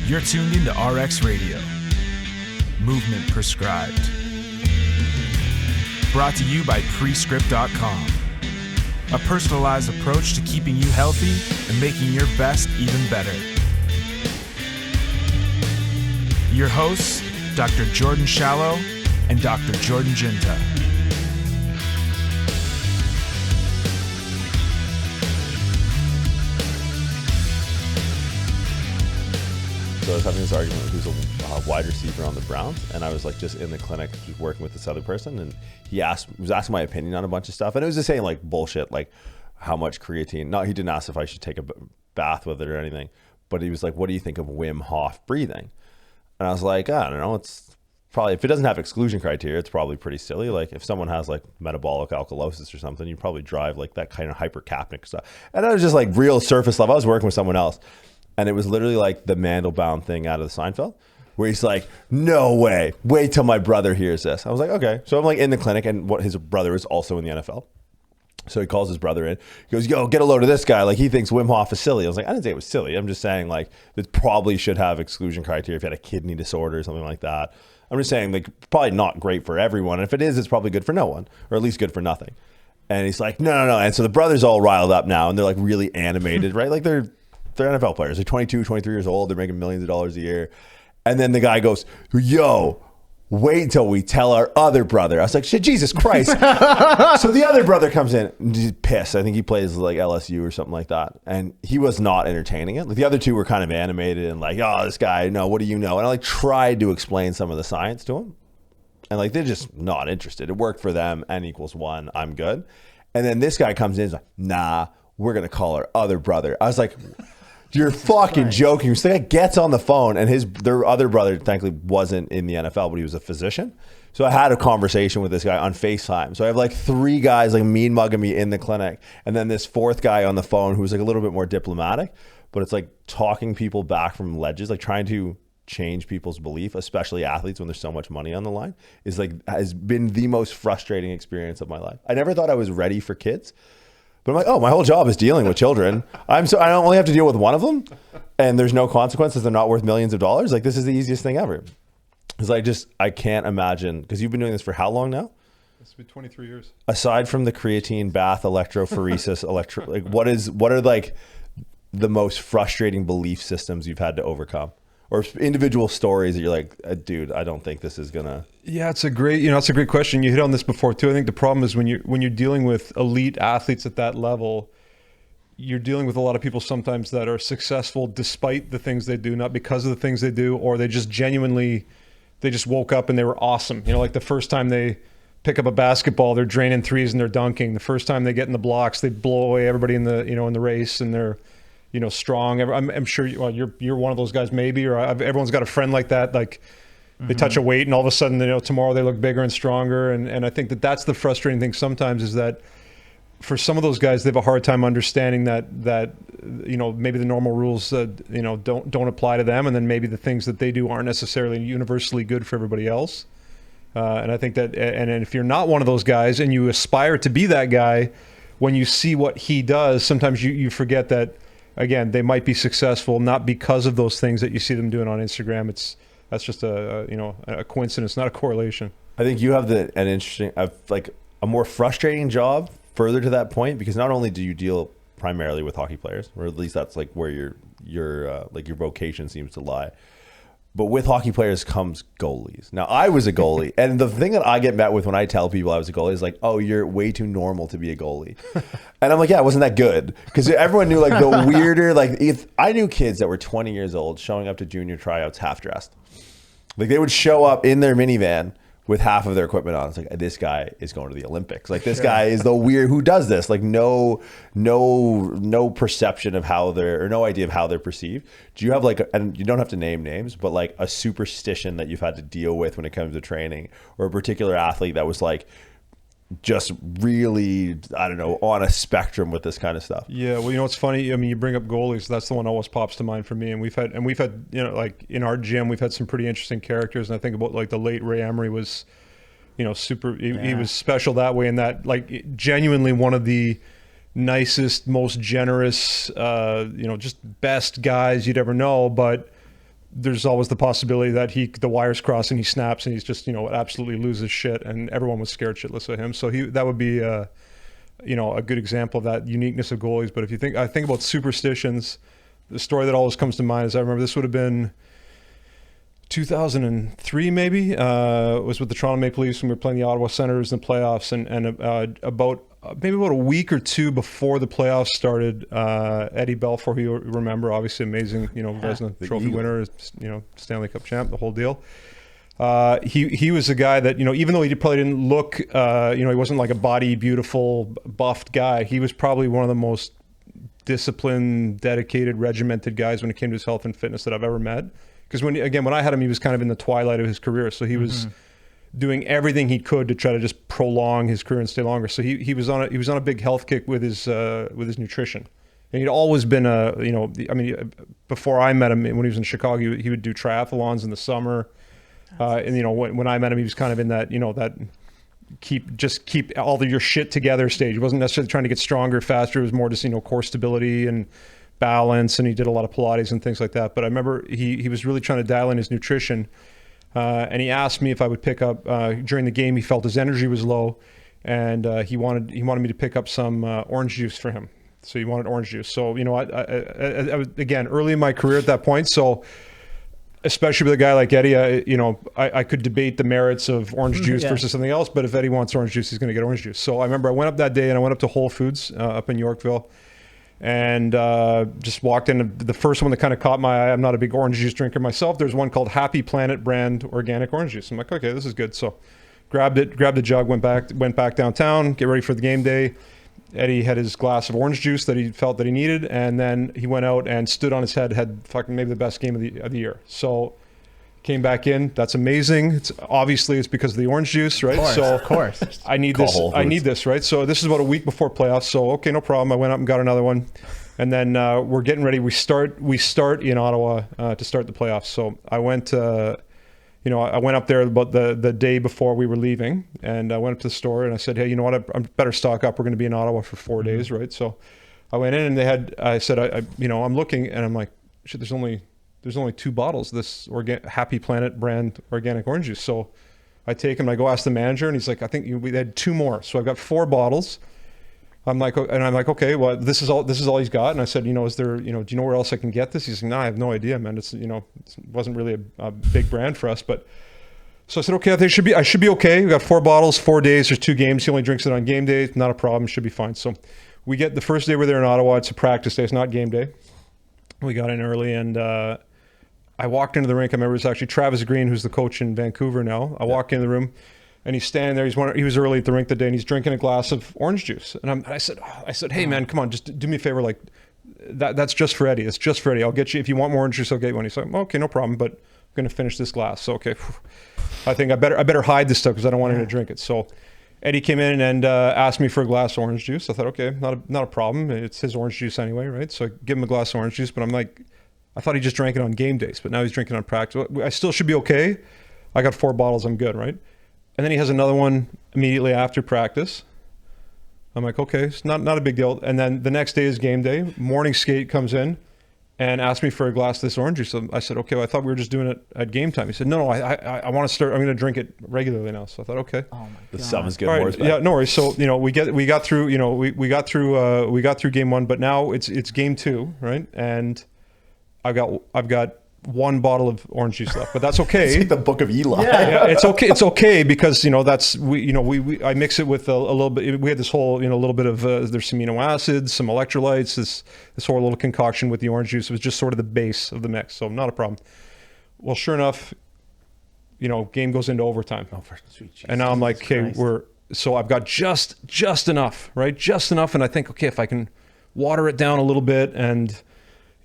You're tuned into RX Radio. Movement prescribed. Brought to you by Prescript.com. A personalized approach to keeping you healthy and making your best even better. Your hosts, Dr. Jordan Shallow and Dr. Jordan Ginta. So I was having this argument with who's a wide receiver on the Browns, and I was like just in the clinic just working with this other person, and he was asking my opinion on a bunch of stuff, and it was just saying like bullshit, like how much creatine. No, he didn't ask if I should take a bath with it or anything, but he was like, what do you think of Wim Hof breathing? And I was like, I don't know, it's probably, if it doesn't have exclusion criteria, it's probably pretty silly. Like if someone has like metabolic alkalosis or something, you probably drive like that kind of hypercapnic stuff. And I was just like real surface level. I was working with someone else, and it was literally like the Mandelbaum thing out of the Seinfeld, where he's like, no way, wait till my brother hears this. I was like, okay. So I'm like in the clinic, and what his brother is also in the NFL. So he calls his brother in. He goes, yo, get a load of this guy. Like he thinks Wim Hof is silly. I was like, I didn't say it was silly. I'm just saying like it probably should have exclusion criteria if you had a kidney disorder or something like that. I'm just saying like probably not great for everyone. And if it is, it's probably good for no one, or at least good for nothing. And he's like, no. And so the brother's all riled up now, and they're like really animated, right? Like they're NFL players. They're 22, 23 years old. They're making millions of dollars a year. And then the guy goes, yo, wait until we tell our other brother. I was like, shit, Jesus Christ. So the other brother comes in, and he's pissed. I think he plays like LSU or something like that. And he was not entertaining it. Like the other two were kind of animated and like, oh, this guy, no, what do you know? And I like tried to explain some of the science to him. And like, they're just not interested. It worked for them. N equals 1. I'm good. And then this guy comes in and is like, nah, we're going to call our other brother. I was like, you're fucking joking. So the guy gets on the phone, and their other brother, thankfully, wasn't in the NFL, but he was a physician. So I had a conversation with this guy on FaceTime. So I have like 3 guys like mean mugging me in the clinic, and then this 4th guy on the phone who's like a little bit more diplomatic, but it's like talking people back from ledges, like trying to change people's belief, especially athletes when there's so much money on the line, is like has been the most frustrating experience of my life. I never thought I was ready for kids. But I'm like, oh, my whole job is dealing with children. I don't only have to deal with one of them, and there's no consequences. They're not worth millions of dollars. Like this is the easiest thing ever. It's like I can't imagine, because you've been doing this for how long now? It's been 23 years. Aside from the creatine bath, electrophoresis, like what are like the most frustrating belief systems you've had to overcome? Or individual stories that you're like, dude, I don't think this is gonna. Yeah, it's a great question. You hit on this before too. I think the problem is when you're dealing with elite athletes at that level, you're dealing with a lot of people sometimes that are successful despite the things they do, not because of the things they do, or they just woke up and they were awesome. You know, like the first time they pick up a basketball, they're draining threes and they're dunking. The first time they get in the blocks, they blow away everybody in the race, and they're strong. I'm sure you're one of those guys, maybe, or everyone's got a friend like that. Like they touch a weight, and all of a sudden, tomorrow they look bigger and stronger. And I think that's the frustrating thing sometimes, is that for some of those guys, they have a hard time understanding that maybe the normal rules don't apply to them, and then maybe the things that they do aren't necessarily universally good for everybody else. And I think that, and if you're not one of those guys and you aspire to be that guy, when you see what he does, sometimes you forget that. Again, they might be successful not because of those things that you see them doing on Instagram. That's just a coincidence, not a correlation. I think you have an interesting, like a more frustrating job further to that point, because not only do you deal primarily with hockey players, or at least that's like where your vocation seems to lie. But with hockey players comes goalies. Now, I was a goalie, and the thing that I get met with when I tell people I was a goalie is like, oh, you're way too normal to be a goalie. And I'm like, yeah, it wasn't that good. Because everyone knew like the weirder, like if I knew kids that were 20 years old showing up to junior tryouts half-dressed. Like they would show up in their minivan with half of their equipment on. It's like, this guy is going to the Olympics. Like this guy is the weird, who does this? Like no perception of how or no idea of how they're perceived. Do you have like, and you don't have to name names, but like a superstition that you've had to deal with when it comes to training, or a particular athlete that was like just really, I don't know, on a spectrum with this kind of stuff? Yeah, well, it's funny. I mean, you bring up goalies. That's the one that always pops to mind for me. And we've had, like in our gym, we've had some pretty interesting characters. And I think about like the late Ray Emery was, super. He was special that way, and that like genuinely one of the nicest, most generous, just best guys you'd ever know. But there's always the possibility that the wires cross and he snaps and he's just, absolutely loses shit, and everyone was scared shitless of him. So that would be, a good example of that uniqueness of goalies. But if I think about superstitions, the story that always comes to mind is I remember this would have been 2003 maybe. It was with the Toronto Maple Leafs when we were playing the Ottawa Senators in the playoffs, and about a week or two before the playoffs started, Eddie Belfour, who you remember, obviously amazing, Vezina Trophy winner, Stanley Cup champ, the whole deal. He was a guy that, even though he probably didn't look, he wasn't like a body, beautiful, buffed guy. He was probably one of the most disciplined, dedicated, regimented guys when it came to his health and fitness that I've ever met. Because when I had him, he was kind of in the twilight of his career. So he was doing everything he could to try to just prolong his career and stay longer. So he was on a big health kick with his nutrition. And he'd always been before I met him, when he was in Chicago, he would do triathlons in the summer. When I met him, he was kind of in that, that keep all of your shit together stage. He wasn't necessarily trying to get stronger, faster. It was more just, core stability and balance, and he did a lot of Pilates and things like that. But I remember he was really trying to dial in his nutrition, and he asked me if I would pick up during the game. He felt his energy was low, and he wanted me to pick up some orange juice for him. So he wanted orange juice. So I was, again, early in my career at that point. So especially with a guy like Eddie, I could debate the merits of orange juice versus something else. But if Eddie wants orange juice, he's going to get orange juice. So I remember I went up that day and I went up to Whole Foods up in Yorkville. And just walked in. The first one that kind of caught my eye, I'm not a big orange juice drinker myself. There's one called Happy Planet brand organic orange juice. I'm like, okay, this is good. So grabbed the jug, went back downtown, get ready for the game day. Eddie had his glass of orange juice that he felt that he needed, and then he went out and stood on his head, had fucking maybe the best game of the year. So came back in. That's amazing. It's because of the orange juice, right? Of course. I need this. I need this, right? So this is about a week before playoffs. So okay, no problem. I went up and got another one, and then we're getting ready. We start in Ottawa to start the playoffs. So I went. I went up there about the day before we were leaving, and I went up to the store and I said, hey, you know what? I better stock up. We're going to be in Ottawa for 4 days, right? So I went in and I said, I'm looking, and I'm like, shit, there's only 2 bottles of this Happy Planet brand organic orange juice. So I take them, I go ask the manager, and he's like, I think we had 2 more. So I've got 4 bottles. I'm like, okay, well, this is all he's got. And I said, is there, do you know where else I can get this? He's like, no, I have no idea, man. It's, it wasn't really a big brand for us. But so I said, okay, I should be okay. We got 4 bottles, 4 days. There's 2 games. He only drinks it on game day. Not a problem. Should be fine. So we get the first day we're there in Ottawa. It's a practice day. It's not game day. We got in early, and I walked into the rink. I remember it was actually Travis Green, who's the coach in Vancouver now. I walk in the room, and he's standing there. He was early at the rink that day, and he's drinking a glass of orange juice. And I said, hey man, come on, just do me a favor. Like that's just for Eddie. It's just for Eddie. I'll get you, if you want more orange juice, I'll get you one. He's like, okay, no problem, but I'm going to finish this glass. So, okay. I think I better hide this stuff because I don't want him to drink it. So Eddie came in and asked me for a glass of orange juice. I thought, okay, not a problem. It's his orange juice anyway, right? So I give him a glass of orange juice, but I'm like, I thought he just drank it on game days, but now he's drinking on practice. I still should be okay. I got 4 bottles. I'm good, right? And then he has another one immediately after practice. I'm like, okay, it's not a big deal. And then the next day is game day. Morning skate comes in and asked me for a glass of this orange juice. So I said, okay, well, I thought we were just doing it at game time. He said, no, I want to start. I'm going to drink it regularly now. So I thought, okay. Oh my God. The summer's good. Right, yeah, no worries. So we got through game 1, but now it's game 2, right? And I've got 1 bottle of orange juice left, but that's okay. It's like the Book of Eli. Yeah, it's okay. It's okay because that's I mix it with a little bit. We had this whole a little bit of there's some amino acids, some electrolytes, this whole little concoction with the orange juice. It was just sort of the base of the mix, so not a problem. Well, sure enough, game goes into overtime, and now I'm like, okay, so I've got just enough, right? Just enough, and I think, okay, if I can water it down a little bit and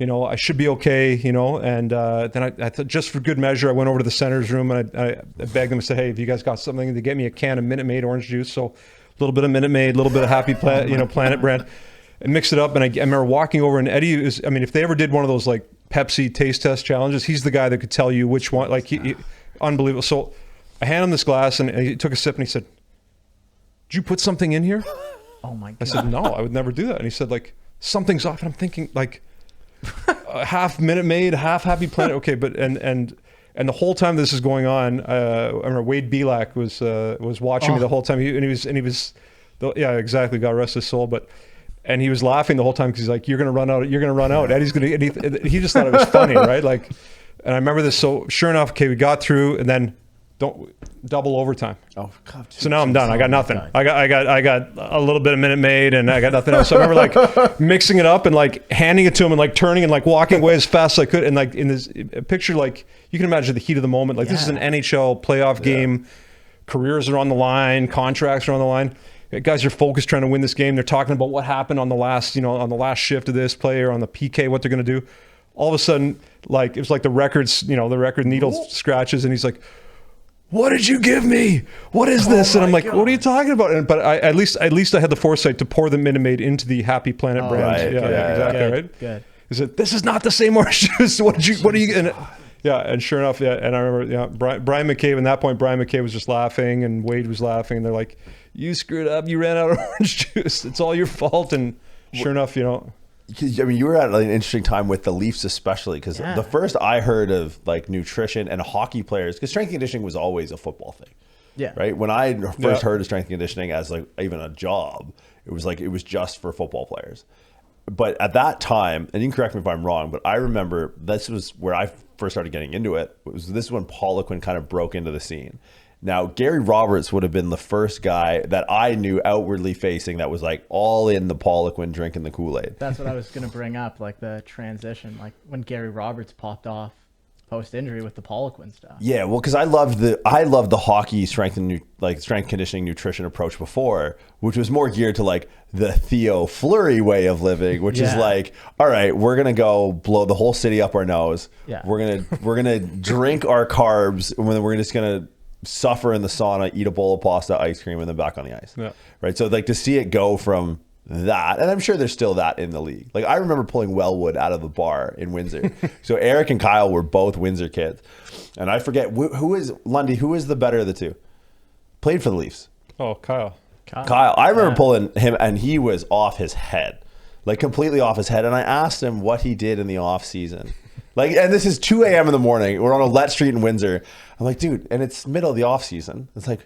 I should be okay, and then I thought, just for good measure, I went over to the Senators room and I begged them and said, hey, if you guys got something to get me a can of Minute Maid orange juice. So a little bit of Minute Maid, a little bit of Happy Planet brand, and mix it up. And I remember walking over, and Eddie if they ever did one of those like Pepsi taste test challenges, he's the guy that could tell you which one, like he unbelievable. So I handed him this glass and he took a sip and he said, did you put something in here? Oh my God. I said, no, I would never do that. And he said, like, something's off. And I'm thinking, like, half Minute Maid, half Happy Planet. Okay, but and the whole time this is going on, I remember Wade Belak was watching me the whole time. He was, yeah, exactly. God rest his soul, but. And he was laughing the whole time because he's like, "You're gonna run out. You're gonna run out." And he's gonna. And he just thought it was funny, right? Like, and I remember this. So sure enough, okay, we got through, and then double overtime. Oh God! So now I'm done. I got nothing. I got a little bit of Minute Maid, and I got nothing else. So I remember like mixing it up and like handing it to him and like turning and like walking away as fast as I could. And like in this picture, like you can imagine the heat of the moment. Like this is an NHL playoff game. Careers are on the line. Contracts are on the line. Guys are focused trying to win this game. They're talking about what happened on the last, on the last shift of this play or on the PK, what they're going to do. All of a sudden, like it was like the records, the record needle scratches, and he's like, "What did you give me? What is this?" And I'm like, "What are you talking about?" But at least I had the foresight to pour the Minute Maid into the Happy Planet brand. Right. Yeah, exactly. Good, right. Good. He said, "This is not the same orange juice. What are you?" And and sure enough, and I remember, Brian McCabe. At that point, Brian McCabe was just laughing, and Wade was laughing, and they're like, "You screwed up. You ran out of orange juice. It's all your fault." And sure enough, I mean, you were at an interesting time with the Leafs, especially because the first I heard of like nutrition and hockey players, because strength and conditioning was always a football thing. Yeah. Right. When I first heard of strength and conditioning as like even a job, it was just for football players. But at that time, and you can correct me if I'm wrong, but I remember this was where I first started getting into it. This is when Poliquin kind of broke into the scene. Now, Gary Roberts would have been the first guy that I knew outwardly facing that was like all in the Poliquin, drinking the Kool-Aid. That's what I was going to bring up, like the transition, like when Gary Roberts popped off post-injury with the Poliquin stuff. Yeah, well, because I loved the hockey strength conditioning nutrition approach before, which was more geared to like the Theo Fleury way of living, which is like, all right, we're gonna go blow the whole city up our nose. Yeah. We're gonna drink our carbs, and then we're just gonna suffer in the sauna, eat a bowl of pasta, ice cream, and then back on the ice. Yeah. Right. So like to see it go from that, and I'm sure there's still that in the league. Like I remember pulling Wellwood out of the bar in Windsor. So Eric and Kyle were both Windsor kids, and I forget who is Lundy. Who is the better of the two? Played for the Leafs. Oh, Kyle. I remember pulling him, and he was off his head, like completely off his head. And I asked him what he did in the off season. Like, and this is 2 a.m. in the morning. We're on Olette Street in Windsor. I'm like, dude, and it's middle of the off season. It's like,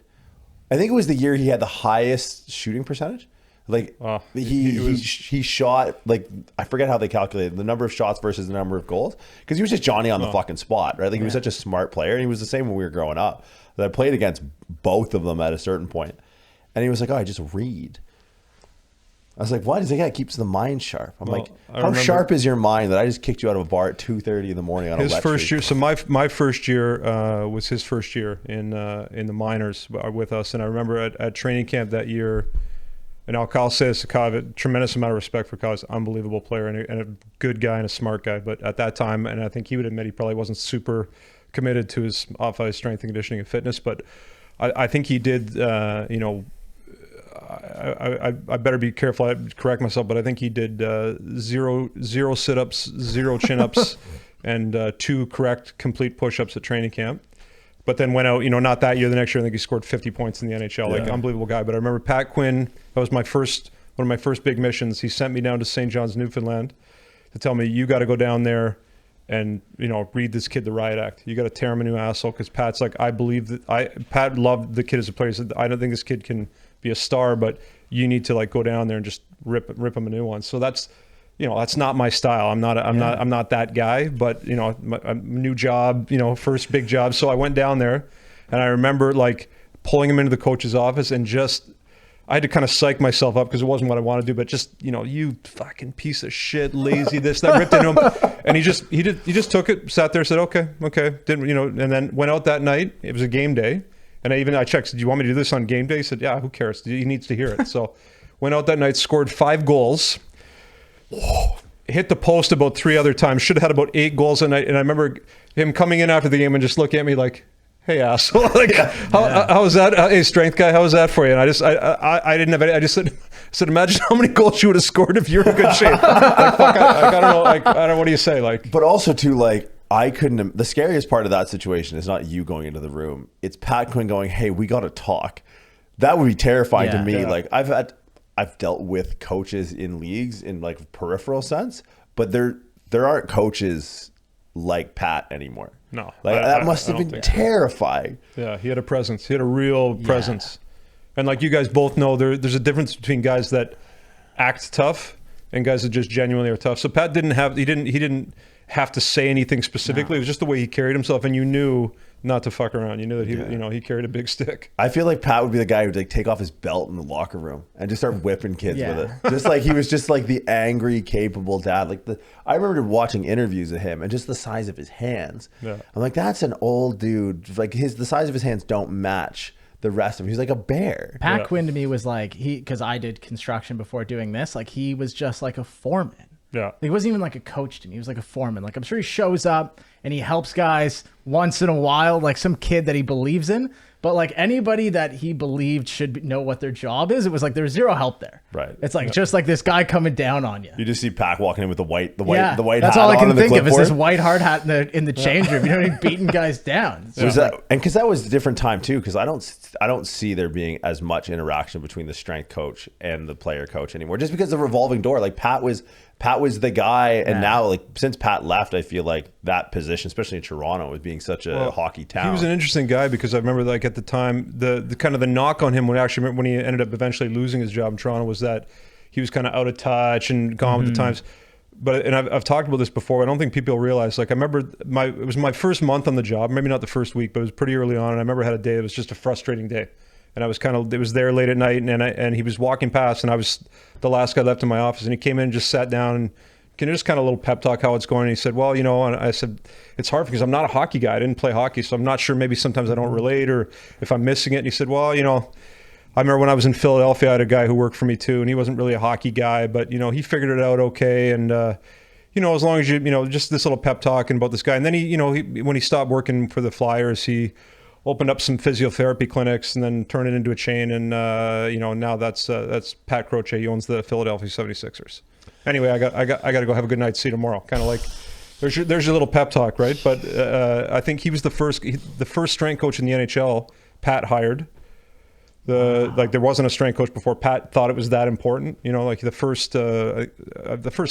I think it was the year he had the highest shooting percentage. Like he shot, like, I forget how they calculated the number of shots versus the number of goals, because he was just Johnny on the fucking spot, right? Like he was such a smart player, and he was the same when we were growing up. That I played against both of them at a certain point, and he was like, "Oh, I just read." I was like, "What?" He's like, "Yeah, it keeps the mind sharp." I'm like, "How sharp is your mind that I just kicked you out of a bar at 2:30 in the morning on his a first year?" So my first year was his first year in the minors with us, and I remember at training camp that year. And I'll say this to Kyle, I have a tremendous amount of respect for Kyle. He's an unbelievable player and a good guy and a smart guy. But at that time, and I think he would admit he probably wasn't super committed to his off-ice strength and conditioning and fitness. But I think he did, I better be careful. I correct myself, but I think he did zero sit-ups, 0 chin-ups, and 2 correct complete push-ups at training camp. But then went out, not that year, the next year, I think he scored 50 points in the NHL. Like, unbelievable guy. But I remember Pat Quinn, that was one of my first big missions. He sent me down to St. John's, Newfoundland to tell me, you got to go down there and, read this kid the riot act. You got to tear him a new asshole, because Pat's like, Pat loved the kid as a player. He said, I don't think this kid can be a star, but you need to like go down there and just rip him a new one. So that's not my style. I'm not that guy, but a new job, first big job. So I went down there, and I remember like pulling him into the coach's office and I had to kind of psych myself up because it wasn't what I wanted to do, but just, you fucking piece of shit, lazy, this, that, ripped into him. And he just took it, sat there, said, okay. Didn't, and then went out that night. It was a game day. And I checked, said, do you want me to do this on game day? He said, yeah, who cares? He needs to hear it. So went out that night, scored 5 goals. Hit the post about 3 other times. Should have had about 8 goals a night. And I remember him coming in after the game and just looking at me like, "Hey, asshole! Like, how was that? Hey, strength guy, how was that for you?" And I didn't have any. I just said, imagine how many goals you would have scored if you're in good shape. Like, fuck, I don't know. Like, I don't know. What do you say? Like, but also too, like, I couldn't. The scariest part of that situation is not you going into the room. It's Pat Quinn going, "Hey, we got to talk." That would be terrifying to me. Yeah. Like, I've dealt with coaches in leagues in like peripheral sense, but they're there aren't coaches like Pat anymore. No, like that must have been terrifying. Yeah, he had a presence. He had a real presence. And like you guys both know, there's a difference between guys that act tough and guys that just genuinely are tough. So Pat didn't have to say anything specifically. No. It was just the way he carried himself, and you knew not to fuck around. You knew that he carried a big stick. I feel like Pat would be the guy who'd like take off his belt in the locker room and just start whipping kids with it. Just like he was just like the angry, capable dad. Like I remember watching interviews of him and just the size of his hands. Yeah. I'm like, that's an old dude. Like the size of his hands don't match the rest of him. He's like a bear. Pat Quinn to me was like, because I did construction before doing this, like he was just like a foreman. Yeah. He wasn't even like a coach to me. He was like a foreman. Like I'm sure he shows up and he helps guys once in a while, like some kid that he believes in. But like anybody that he believed should know what their job is, it was like there's zero help there. Right. It's like just like this guy coming down on you. You just see Pac walking in with the white That's hat all I can on think of is clipboard. this white hard hat in the change room. You know, he's beating guys down. Was that, and because that was a different time too, because I don't see there being as much interaction between the strength coach and the player coach anymore, just because of the revolving door. Like Pat was the guy, and now like since Pat left, I feel like that position, especially in Toronto, was being such a hockey town. He was an interesting guy because I remember like at the time the kind of the knock on him when he ended up eventually losing his job in Toronto was that he was kind of out of touch and gone with the times. But I've talked about this before. I don't think people realize. Like I remember it was my first month on the job, maybe not the first week, but it was pretty early on. And I remember I had a day that was just a frustrating day. And I was it was there late at night, and he was walking past, and I was the last guy left in my office, and he came in and just sat down and just kind of a little pep talk how it's going. And he said, well, and I said, it's hard because I'm not a hockey guy. I didn't play hockey, so I'm not sure. Maybe sometimes I don't relate or if I'm missing it. And he said, well, I remember when I was in Philadelphia, I had a guy who worked for me too, and he wasn't really a hockey guy, but he figured it out okay. And as long as just this little pep talking about this guy. And then he when he stopped working for the Flyers, he opened up some physiotherapy clinics and then turned it into a chain. And, now that's Pat Croce. He owns the Philadelphia 76ers. Anyway, I got to go have a good night's see tomorrow. Kind of like, there's your little pep talk, right? But I think he was the first strength coach in the NHL Pat hired. There wasn't a strength coach before. Pat thought it was that important. Like the first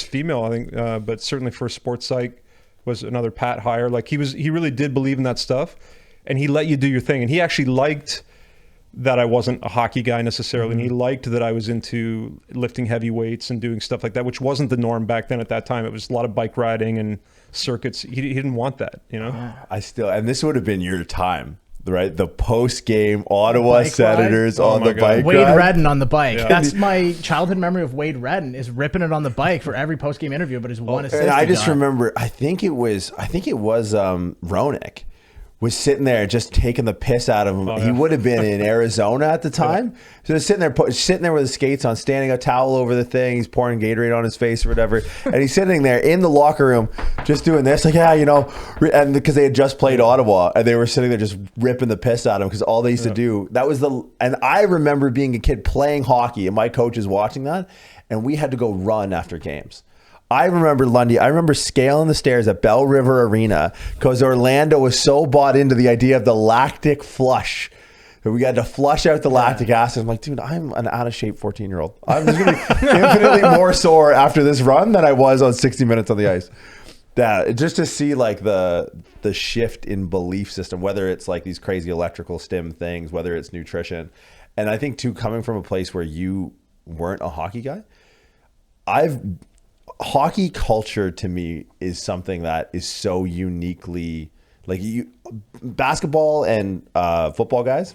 female, I think, but certainly first sports psych was another Pat hire. Like he really did believe in that stuff. And he let you do your thing. And he actually liked that I wasn't a hockey guy necessarily. And he liked that I was into lifting heavy weights and doing stuff like that, which wasn't the norm back then at that time. It was a lot of bike riding and circuits. He didn't want that, and this would have been your time, right? The post-game Ottawa Senators on the bike Wade ride. Redden on the bike. Yeah. That's my childhood memory of Wade Redden is ripping it on the bike for every post-game interview, but his one assist. And I just remember, I think it was Roenick was sitting there just taking the piss out of him. He would have been in Arizona at the time. So sitting there with his skates on, standing a towel over the thing. He's pouring Gatorade on his face or whatever. And he's sitting there in the locker room just doing this. Like, and because they had just played Ottawa and they were sitting there just ripping the piss out of him because all they used to do, and I remember being a kid playing hockey and my coaches watching that. And we had to go run after games. I remember Lundy. I remember scaling the stairs at Bell River Arena because Orlando was so bought into the idea of the lactic flush that we had to flush out the lactic acid. I'm like, dude, I'm an out of shape 14-year-old. I'm just going to be infinitely more sore after this run than I was on 60 Minutes on the ice. Just to see like the shift in belief system, whether it's like these crazy electrical stim things, whether it's nutrition, and I think too, coming from a place where you weren't a hockey guy, hockey culture to me is something that is so uniquely like basketball and football guys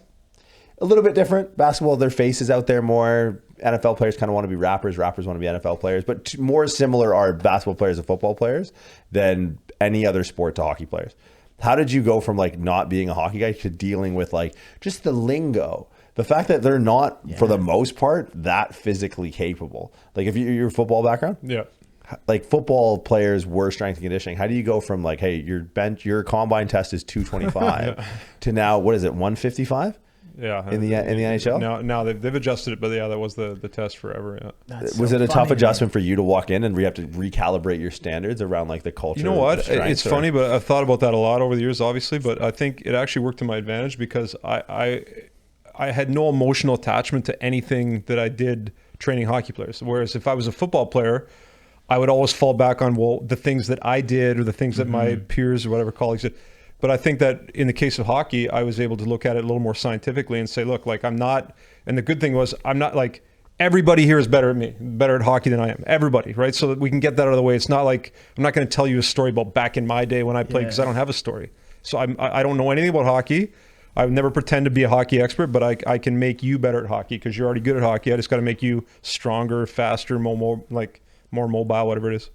a little bit different. Basketball, their faces out there more. NFL players kind of want to be rappers want to be NFL players, but more similar are basketball players and football players than any other sport to hockey players. How did you go from like not being a hockey guy to dealing with like just the lingo? The fact that they're not, for the most part, that physically capable. Like if your football background, like football players were strength and conditioning. How do you go from like, hey, your combine test is 225 to now what is it, 155? Yeah, in the NHL. Now they've adjusted it, but that was the test forever. Yeah. Was it a tough adjustment for you to walk in and we have to recalibrate your standards around like the culture? You know what? It's funny, but I've thought about that a lot over the years, obviously. But I think it actually worked to my advantage because I had no emotional attachment to anything that I did training hockey players. Whereas if I was a football player, I would always fall back on, well, the things that I did or the things that my peers or whatever colleagues did. But I think that in the case of hockey, I was able to look at it a little more scientifically and say, look, like I'm not, and the good thing was I'm not like, everybody here is better at me, better at hockey than I am. Everybody, right? So that we can get that out of the way. It's not like, I'm not going to tell you a story about back in my day when I played because I don't have a story. So I don't know anything about hockey. I would never pretend to be a hockey expert, but I can make you better at hockey because you're already good at hockey. I just got to make you stronger, faster, more mobile, whatever it is.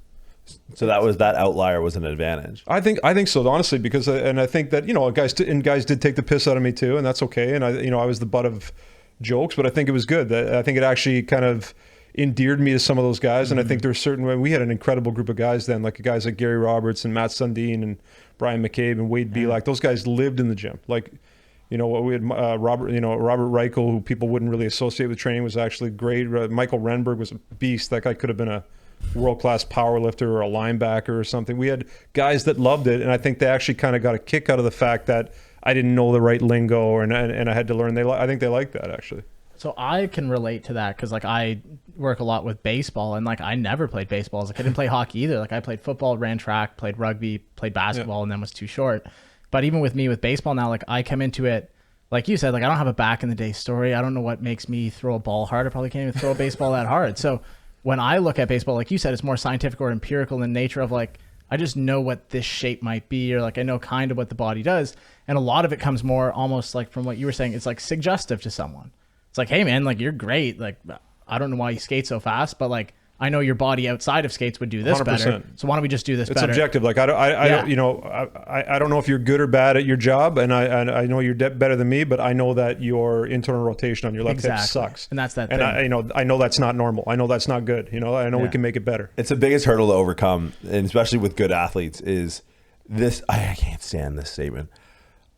So that outlier was an advantage. I think so, honestly, because and I think that guys did take the piss out of me too, and that's okay. And I was the butt of jokes, but I think it was good. I think it actually kind of endeared me to some of those guys, and I think there's certain we had an incredible group of guys then, like guys like Gary Roberts and Matt Sundin and Brian McCabe and Wade Belak. Those guys lived in the gym. Like, we had Robert Reichel, who people wouldn't really associate with training, was actually great. Michael Renberg was a beast. That guy could have been a world-class power lifter or a linebacker or something. We had guys that loved it, and I think they actually kind of got a kick out of the fact that I didn't know the right lingo and I had to learn. I think they liked that, actually. So I can relate to that because like I work a lot with baseball, and like I never played baseball as a kid. I didn't play hockey either. Like I played football, ran track, played rugby, played basketball, and then was too short. But even with me with baseball now, like I come into it, like you said, like I don't have a back in the day story. I don't know what makes me throw a ball hard. I probably can't even throw a baseball that hard. So when I look at baseball, like you said, it's more scientific or empirical in nature of like, I just know what this shape might be, or like I know kind of what the body does. And a lot of it comes more almost like from what you were saying, it's like suggestive to someone. It's like, hey man, like you're great. Like, I don't know why you skate so fast, but like, I know your body outside of skates would do this 100%. Better. So why don't we just do this better? It's objective. Like I don't know if you're good or bad at your job, and I know you're better than me, but I know that your internal rotation on your left hip sucks, and that's that. And thing. I know that's not normal. I know that's not good. I know we can make it better. It's the biggest hurdle to overcome, and especially with good athletes, is this. I can't stand this statement.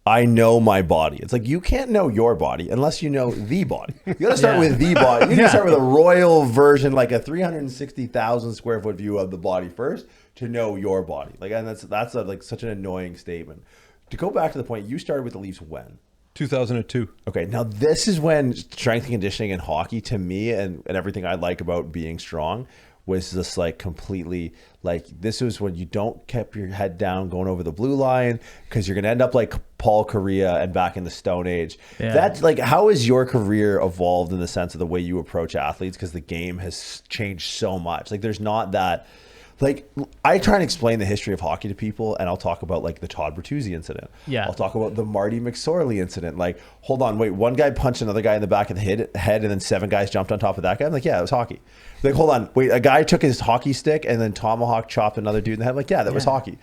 I know my body. It's like you can't know your body unless you know the body. You got to start with the body. You got to start with a royal version, like a 360,000 square foot view of the body first to know your body. Like, and that's like such an annoying statement. To go back to the point, you started with the Leafs when? 2002. Okay, now this is when strength and conditioning in hockey, to me, and everything I like about being strong, was just like completely like, this was when you don't keep your head down going over the blue line because you're going to end up like Paul Correa and back in the Stone Age. Yeah. That's like, how has your career evolved in the sense of the way you approach athletes? Because the game has changed so much. Like there's not that, like I try and explain the history of hockey to people, and I'll talk about like the Todd Bertuzzi incident. Yeah. I'll talk about the Marty McSorley incident. Like, hold on, wait, one guy punched another guy in the back of the head and then 7 guys jumped on top of that guy. I'm like, yeah, it was hockey. Like, hold on, wait, a guy took his hockey stick and then tomahawk chopped another dude in the head. Like, yeah, that was hockey.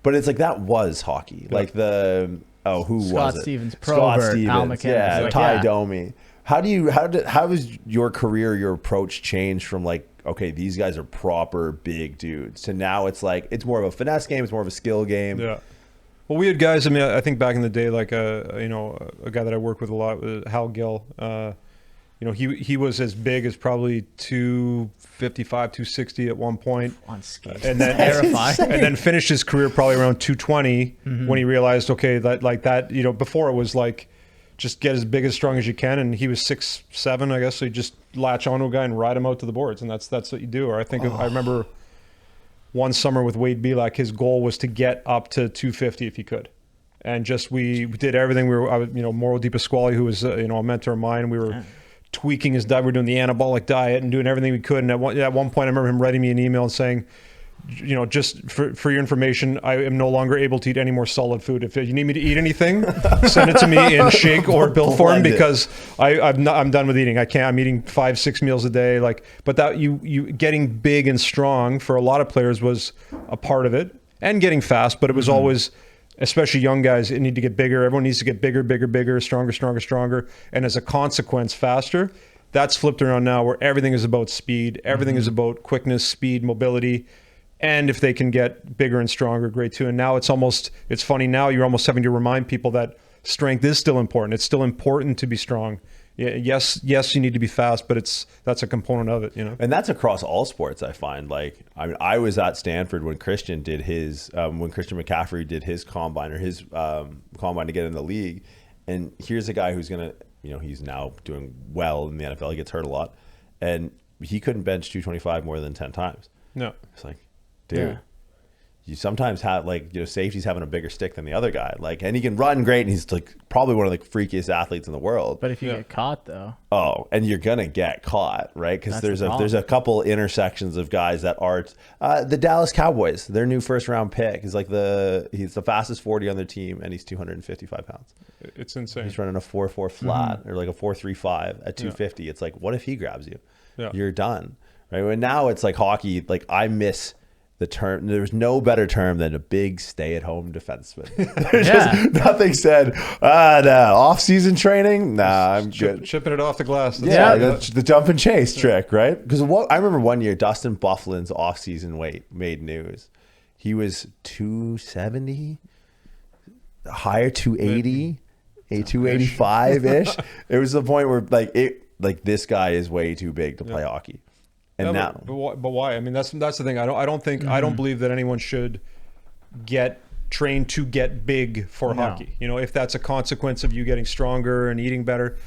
But it's like, that was hockey. Like who was it? Stevens, Scott Probert, Stevens, Al McKinnon. yeah, like, Ty Domi. How has your career, your approach changed from like, okay, these guys are proper big dudes, to now it's like, it's more of a finesse game, it's more of a skill game. Yeah. Well, we had guys, I mean, I think back in the day, like, a guy that I worked with a lot, Hal Gill, he was as big as probably 255, 260 at one point. On skates. And then terrified. And then finished his career probably around 220 when he realized, okay, that like that, before it was like, just get as big as strong as you can, and he was 6'7", I guess. So you just latch onto a guy and ride him out to the boards, and that's what you do. Or I remember one summer with Wade Belak, his goal was to get up to 250 if he could, and just we did everything. Mauro Di Pasquale, who was a mentor of mine, we were tweaking his diet. We were doing the anabolic diet and doing everything we could. And at one point, I remember him writing me an email and saying, just for your information, I am no longer able to eat any more solid food. If you need me to eat anything, send it to me in shake or pill form, because I'm done with eating. I'm eating 5-6 meals a day. But that you getting big and strong for a lot of players was a part of it, and getting fast. But it was always, especially young guys, need to get bigger. Everyone needs to get bigger, stronger, and as a consequence, faster. That's flipped around now, where everything is about speed. Everything is about quickness, speed, mobility. And if they can get bigger and stronger, great too. And now it's funny now, you're almost having to remind people that strength is still important. It's still important to be strong. Yes, you need to be fast, but that's a component of it, And that's across all sports, I find. Like, I was at Stanford when Christian did when Christian McCaffrey did his combine, or his combine to get in the league. And here's a guy who's gonna, he's now doing well in the NFL. He gets hurt a lot, and he couldn't bench 225 more than 10 times. No. It's like, dude, Yeah. you sometimes have like, safety's having a bigger stick than the other guy. Like, and he can run great, and he's like probably one of the freakiest athletes in the world. But if you get caught, though, And you're gonna get caught, right? Because That's there's a couple intersections of guys that are the Dallas Cowboys. Their new first round pick is like he's the fastest 40 on their team, and he's 255 pounds. It's insane. He's running a 4.4 flat or like a 4.35 at 250. It's like, what if he grabs you? Yeah. You're done, right? And now it's like hockey. Like, I miss the term. There's no better term than a big stay-at-home defenseman. There's just nothing said. Off-season training? Nah, I'm good. Chipping it off the glass. That's the jump and chase trick, right? Because I remember one year, Dustin Byfuglien's off-season weight made news. He was 270, higher 280, 285-ish. It was the point where this guy is way too big to play hockey. And now, but why? I mean, that's the thing. I don't believe that anyone should get trained to get big for hockey. If that's a consequence of you getting stronger and eating better.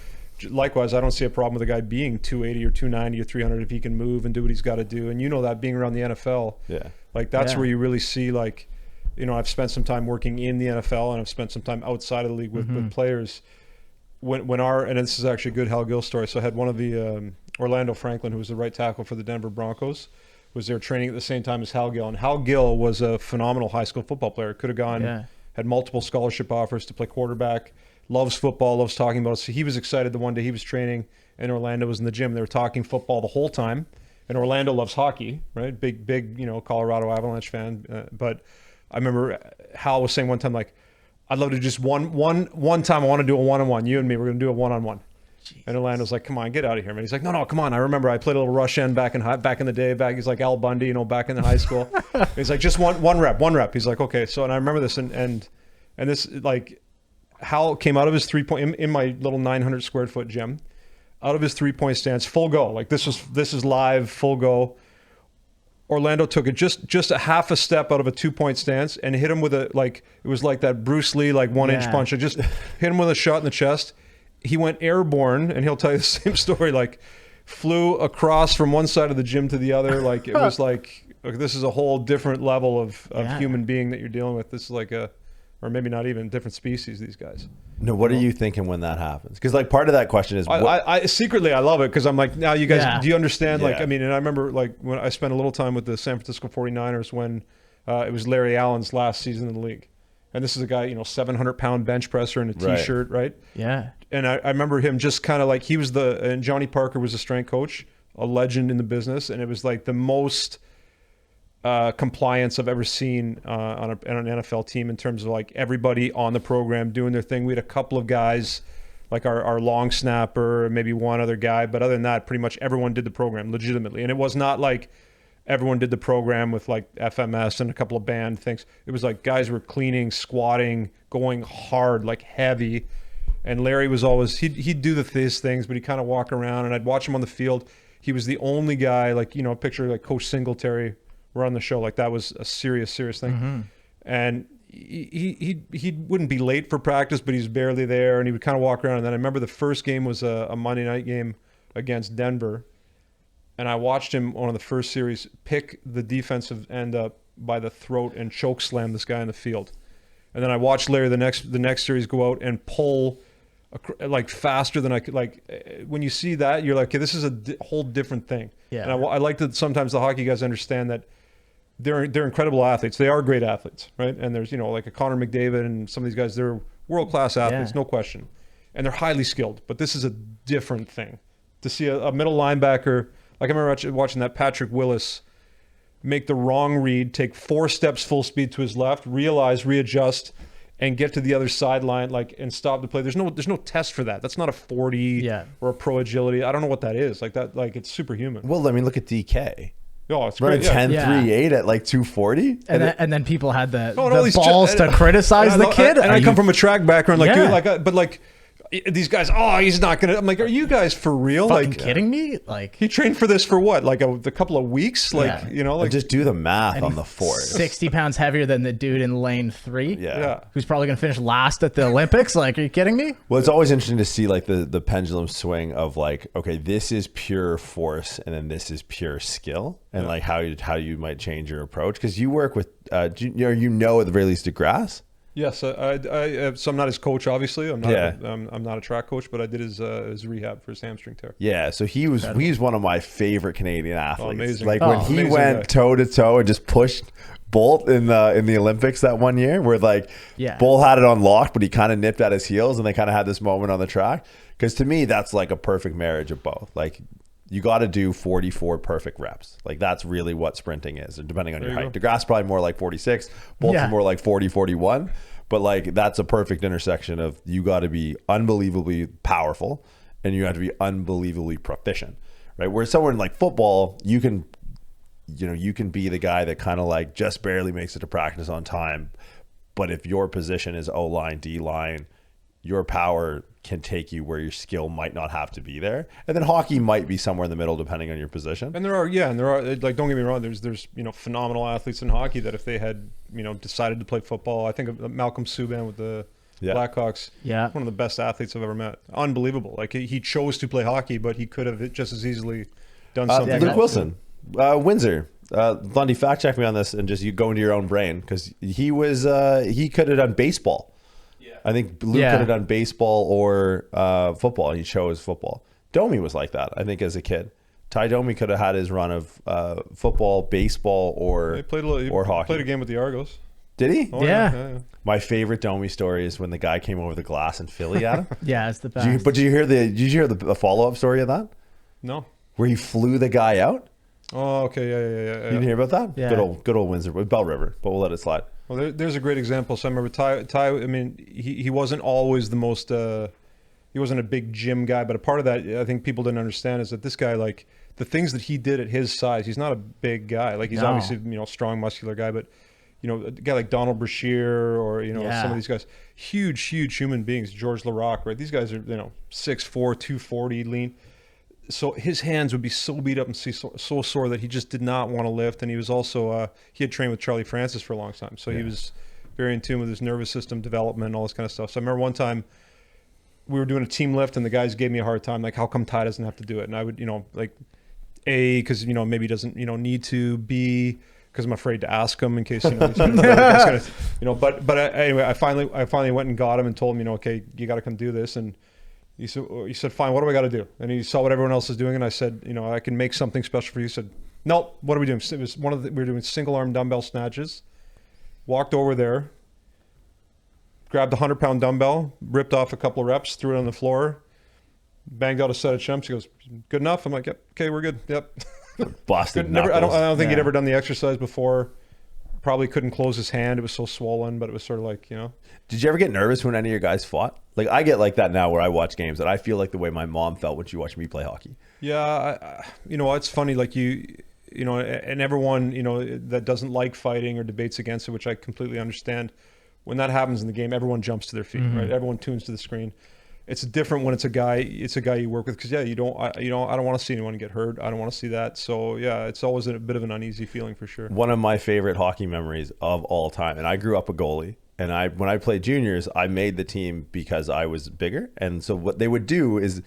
Likewise, I don't see a problem with a guy being 280 or 290 or 300 if he can move and do what he's got to do. And that being around the NFL, that's where you really see I've spent some time working in the NFL, and I've spent some time outside of the league with players. And this is actually a good Hal Gill story. So I had one of the Orlando Franklin, who was the right tackle for the Denver Broncos, was there training at the same time as Hal Gill. And Hal Gill was a phenomenal high school football player. Could have gone, had multiple scholarship offers to play quarterback, loves football, loves talking about it. So he was excited the one day he was training, and Orlando was in the gym. They were talking football the whole time. And Orlando loves hockey, right? Big, Colorado Avalanche fan. But I remember Hal was saying one time, like, I'd love to just one time I want to do a one-on-one. You and me, we're going to do a one-on-one. Jeez. And Orlando's like, come on, get out of here, man. He's like, no, come on. I remember I played a little rush end back in the day. He's like Al Bundy, back in the high school. He's like, just one rep. He's like, okay. So, and I remember this, and this, like, Hal came out of his 3-point in my little 900 square foot gym, out of his 3-point stance, full go. Like, this is live, full go. Orlando took it just a half a step out of a 2-point stance and hit him with it was like that Bruce Lee 1-inch punch. I just hit him with a shot in the chest. He went airborne, and he'll tell you the same story. Flew across from one side of the gym to the other. It was this is a whole different level of human being that you're dealing with. This is or maybe not even different species. These guys. No, what are you thinking when that happens? Because part of that question is, I secretly I love it, because I'm like, now you guys, do you understand? And I remember when I spent a little time with the San Francisco 49ers when it was Larry Allen's last season in the league, and this is a guy 700-pound bench presser and a t-shirt, right? Yeah. And I remember him just kind of he was and Johnny Parker was a strength coach, a legend in the business, and it was the most compliance I've ever seen on an NFL team in terms of everybody on the program doing their thing. We had a couple of guys our long snapper, maybe one other guy, but other than that, pretty much everyone did the program legitimately. And it was not everyone did the program with FMS and a couple of band things. It was guys were cleaning, squatting, going hard, heavy. And Larry was always, he'd do his things, but he'd kind of walk around, and I'd watch him on the field. He was the only guy, picture Coach Singletary were on the show. That was a serious thing. Mm-hmm. And he wouldn't be late for practice, but he's barely there, and he would kind of walk around. And then I remember the first game was a Monday night game against Denver, and I watched him on the first series pick the defensive end up by the throat and choke slam this guy in the field. And then I watched Larry the next series go out and pull faster than I could. When you see that, you're like, okay, this is a whole different thing. Yeah. And I like that sometimes the hockey guys understand that they're incredible athletes. They are great athletes, right? And there's a Connor McDavid and some of these guys, they're world-class athletes, no question. And they're highly skilled, but this is a different thing. To see a middle linebacker, I remember watching that Patrick Willis make the wrong read, take 4 steps full speed to his left, readjust, and get to the other sideline, and stop the play. There's no test for that. That's not a 40 or a pro agility. I don't know what that is. It's superhuman. Well, look at DK. Oh, it's great. 10-3-8 at 240. And then people had the balls to criticize the kid. And I come from a track background, these guys, he's not gonna. I'm like, are you guys for real? Fucking Like, kidding me? Like, he trained for this for what? Like a couple of weeks? Like, Yeah. like just do the math on the force. 60 pounds heavier than the dude in lane 3. Yeah. Who's probably going to finish last at the Olympics. Like, are you kidding me? Well, it's always interesting to see like the pendulum swing of like, okay, this is pure force, and then this is pure skill, and like how you might change your approach, because you work with at the very least DeGrasse. Yes, so I'm not his coach, obviously. I'm not. Yeah. I'm not a track coach, but I did his rehab for his hamstring tear. Yeah, so he's one of my favorite Canadian athletes. Amazing. Like when he went toe to toe and just pushed Bolt in the Olympics that one year, where like Bolt had it unlocked, but he kind of nipped at his heels, and they kind of had this moment on the track. Because to me, that's like a perfect marriage of both. Like, you got to do 44 perfect reps. Like, that's really what sprinting is, and depending on your height. DeGrasse probably more like 46. Bolt's more like 40, 41. But like, that's a perfect intersection of, you got to be unbelievably powerful and you have to be unbelievably proficient, right? Where someone like football, you can be the guy that kind of like just barely makes it to practice on time. But if your position is O-line, D-line, your power can take you where your skill might not have to be there. And then hockey might be somewhere in the middle, depending on your position. And there are like, don't get me wrong, there's phenomenal athletes in hockey that if they had decided to play football, I think of Malcolm Subban with the Blackhawks. Yeah, one of the best athletes I've ever met. Unbelievable. Like, he chose to play hockey, but he could have just as easily done something. Luke Wilson, Windsor. Lundy, fact check me on this, and just you go into your own brain, because he could have done baseball. I think Luke could have done baseball or football. He chose football. Domi was like that, I think, as a kid. Ty Domi could have had his run of football, baseball, or hockey. Played a game with the Argos. Did he? Oh, yeah. My favorite Domi story is when the guy came over the glass in Philly at him. Yeah, it's the best. Did you hear the follow-up story of that? No. Where he flew the guy out? Oh, okay. Yeah. You didn't hear about that? Yeah. Good old Windsor with Bell River, but we'll let it slide. Well, there's a great example. So I remember Ty. I mean, he wasn't always the most. He wasn't a big gym guy, but a part of that I think people didn't understand is that this guy, like, the things that he did at his size, he's not a big guy. Like, he's obviously strong, muscular guy, but a guy like Donald Brashear or some of these guys, huge human beings. George Larocque, right? These guys are 6'4", 240, lean. So his hands would be so beat up and so sore that he just did not want to lift. And he was also, he had trained with Charlie Francis for a long time. So he was very in tune with his nervous system development and all this kind of stuff. So I remember one time we were doing a team lift and the guys gave me a hard time, like, how come Ty doesn't have to do it? And I would, because, maybe he doesn't, need to, be, because I'm afraid to ask him in case, he's gonna, anyway, I finally went and got him and told him, okay, you got to come do this. And he said, fine, what do I got to do? And he saw what everyone else is doing. And I said, I can make something special for you. He said, no, what are we doing? It was we were doing single arm dumbbell snatches. Walked over there, grabbed a 100-pound dumbbell, ripped off a couple of reps, threw it on the floor, banged out a set of chumps. He goes, good enough? I'm like, yep, okay, we're good. Yep. Busted I knuckles. don't think he'd ever done the exercise before. Probably couldn't close his hand. It was so swollen, but it was sort of like, Did you ever get nervous when any of your guys fought? Like, I get like that now where I watch games, that I feel like the way my mom felt when she watched me play hockey. Yeah, it's funny, like and everyone, that doesn't like fighting or debates against it, which I completely understand. When that happens in the game, everyone jumps to their feet, right? Everyone tunes to the screen. It's different when it's a guy you work with, because I don't want to see anyone get hurt. I don't want to see that. So yeah, it's always a bit of an uneasy feeling for sure. One of my favorite hockey memories of all time, and I grew up a goalie, and when I played juniors, I made the team because I was bigger. And so what they would do is,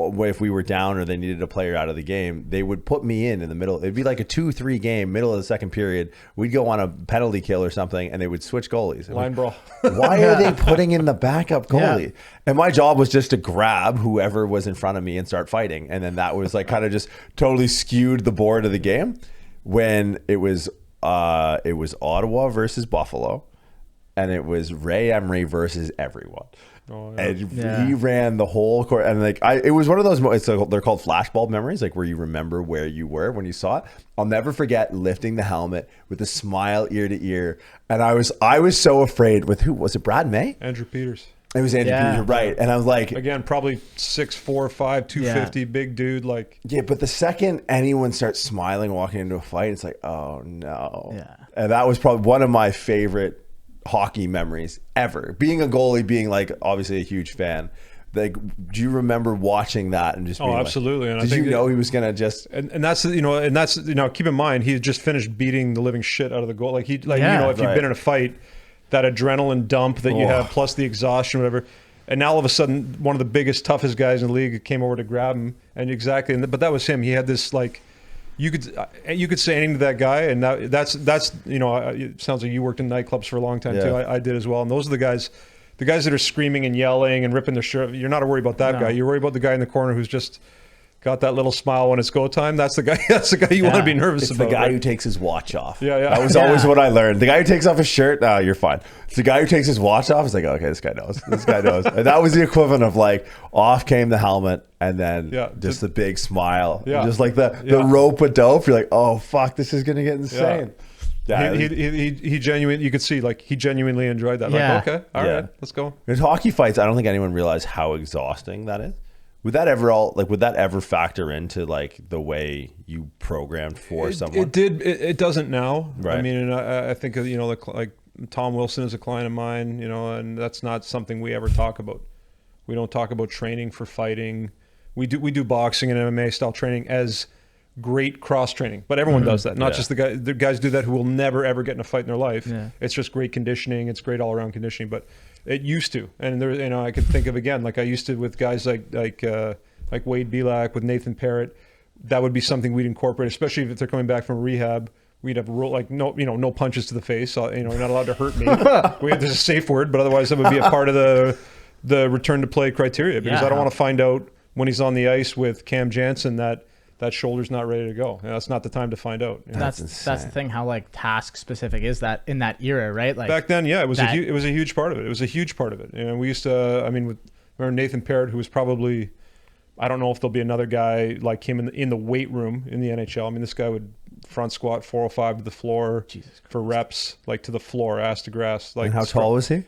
if we were down or they needed a player out of the game, they would put me in the middle. It'd be like a 2-3 game, middle of the second period. We'd go on a penalty kill or something, and they would switch goalies. Line brawl. Why are they putting in the backup goalie? Yeah. And my job was just to grab whoever was in front of me and start fighting. And then that was like kind of just totally skewed the board of the game. When it was Ottawa versus Buffalo, and it was Ray Emery versus everyone. Oh, yeah. And he ran the whole court, and like it was one of those moments. They're called flashbulb memories, like where you remember where you were when you saw it. I'll never forget lifting the helmet with a smile ear to ear, and I was so afraid. With who was it? Brad May? Andrew Peters. It was Andrew Peters, right? And I was like, again, probably 6'4", 5', 250, big dude, like. Yeah, but the second anyone starts smiling walking into a fight, it's like, oh no. Yeah. And that was probably one of my favorite hockey memories ever. Being a goalie, being like obviously a huge fan, Like, do you remember watching that and just being absolutely. And did you know he was gonna just and that's keep in mind he had just finished beating the living shit out of the goal. If you've been in a fight, that adrenaline dump that you have plus the exhaustion, whatever. And now all of a sudden, one of the biggest, toughest guys in the league came over to grab him, but that was him. He had this you could say anything to that guy, and that's it sounds like you worked in nightclubs for a long time too. I did as well. And those are the guys that are screaming and yelling and ripping their shirt. You're not worried about that guy. You're worried about the guy in the corner who's just got that little smile when it's go time. That's the guy. That's the guy you want to be nervous about. It's the guy who takes his watch off. Yeah. That was always what I learned. The guy who takes off his shirt, you're fine. It's the guy who takes his watch off. It's like, okay, this guy knows. This guy knows. And that was the equivalent of off came the helmet and then just the big smile. Yeah. Just like the rope with dope. You're like, oh fuck, this is gonna get insane. Yeah. He genuinely, you could see he genuinely enjoyed that. Okay, all right, let's go. In hockey fights, I don't think anyone realized how exhausting that is. Would that ever factor into the way you programmed for someone? It did. It doesn't now. Right. I mean, and I think Tom Wilson is a client of mine, and that's not something we ever talk about. We don't talk about training for fighting. We do boxing and MMA style training as great cross training, but everyone does that. Not just the guys. The guys do that who will never ever get in a fight in their life. Yeah. It's just great conditioning. It's great all around conditioning, but. It used to, and there, I could think of again, I used to with guys like Wade Belak, with Nathan Parrott. That would be something we'd incorporate, especially if they're coming back from rehab. We'd have a rule no punches to the face. You're not allowed to hurt me. There's a safe word, but otherwise that would be a part of the return to play criteria because I don't want to find out when he's on the ice with Cam Jansen that shoulder's not ready to go. That's not the time to find out. That's the thing. How task specific is that in that era, right? Back then, it was a huge part of it. It was a huge part of it. We used to. Remember Nathan Parrott, who was probably, I don't know if there'll be another guy like him in the weight room in the NHL. This guy would front squat 405 to the floor for reps, to the floor, ass to grass. And how tall was he?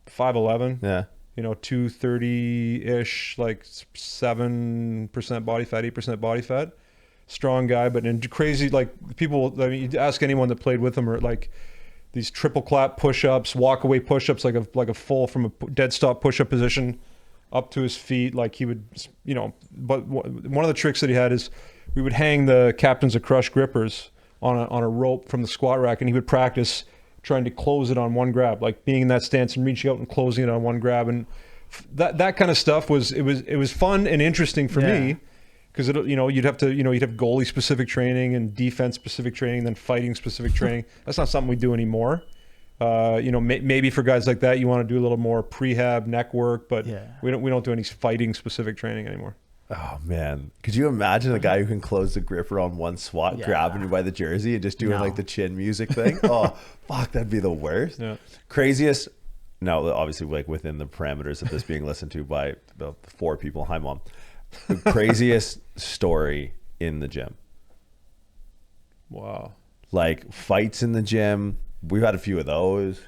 5'11". Yeah. 230-ish, 7% body fat, 8% body fat. Strong guy, but crazy, people, you ask anyone that played with him, or these triple clap push-ups, walk away push-ups, like a full from a dead stop push-up position up to his feet. He would, but one of the tricks that he had is we would hang the captains of crush grippers on a rope from the squat rack, and he would practice trying to close it on one grab, being in that stance and reaching out and closing it on one grab, and that kind of stuff was fun and interesting for me because you'd have goalie specific training and defense specific training, and then fighting specific training. That's not something we do anymore. Maybe for guys like that you want to do a little more prehab neck work, but we don't do any fighting specific training anymore. Oh man, could you imagine a guy who can close the gripper on one swat, grabbing you by the jersey and just doing the chin music thing? Oh fuck, that'd be the worst. Craziest. No, obviously within the parameters of this being listened to by the 4 people. Hi mom. The craziest story in the gym. Wow. Fights in the gym. We've had a few of those.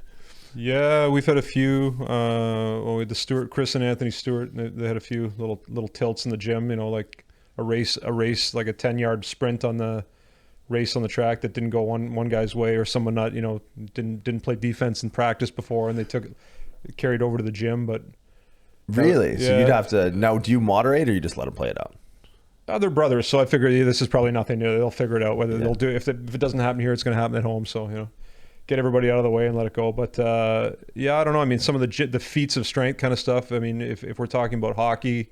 Yeah, we've had a few. The Chris and Anthony Stewart, they had a few little tilts in the gym. A race, like a 10-yard sprint on the race on the track that didn't go one guy's way, or someone not didn't play defense in practice before, and they carried over to the gym. But really, so you'd have to now. Do you moderate or you just let them play it out? They're brothers, so I figured this is probably nothing new. They'll figure it out. Whether they'll do it. If it doesn't happen here, it's going to happen at home. So get everybody out of the way and let it go. But I don't know. Some of the feats of strength kind of stuff. If we're talking about hockey,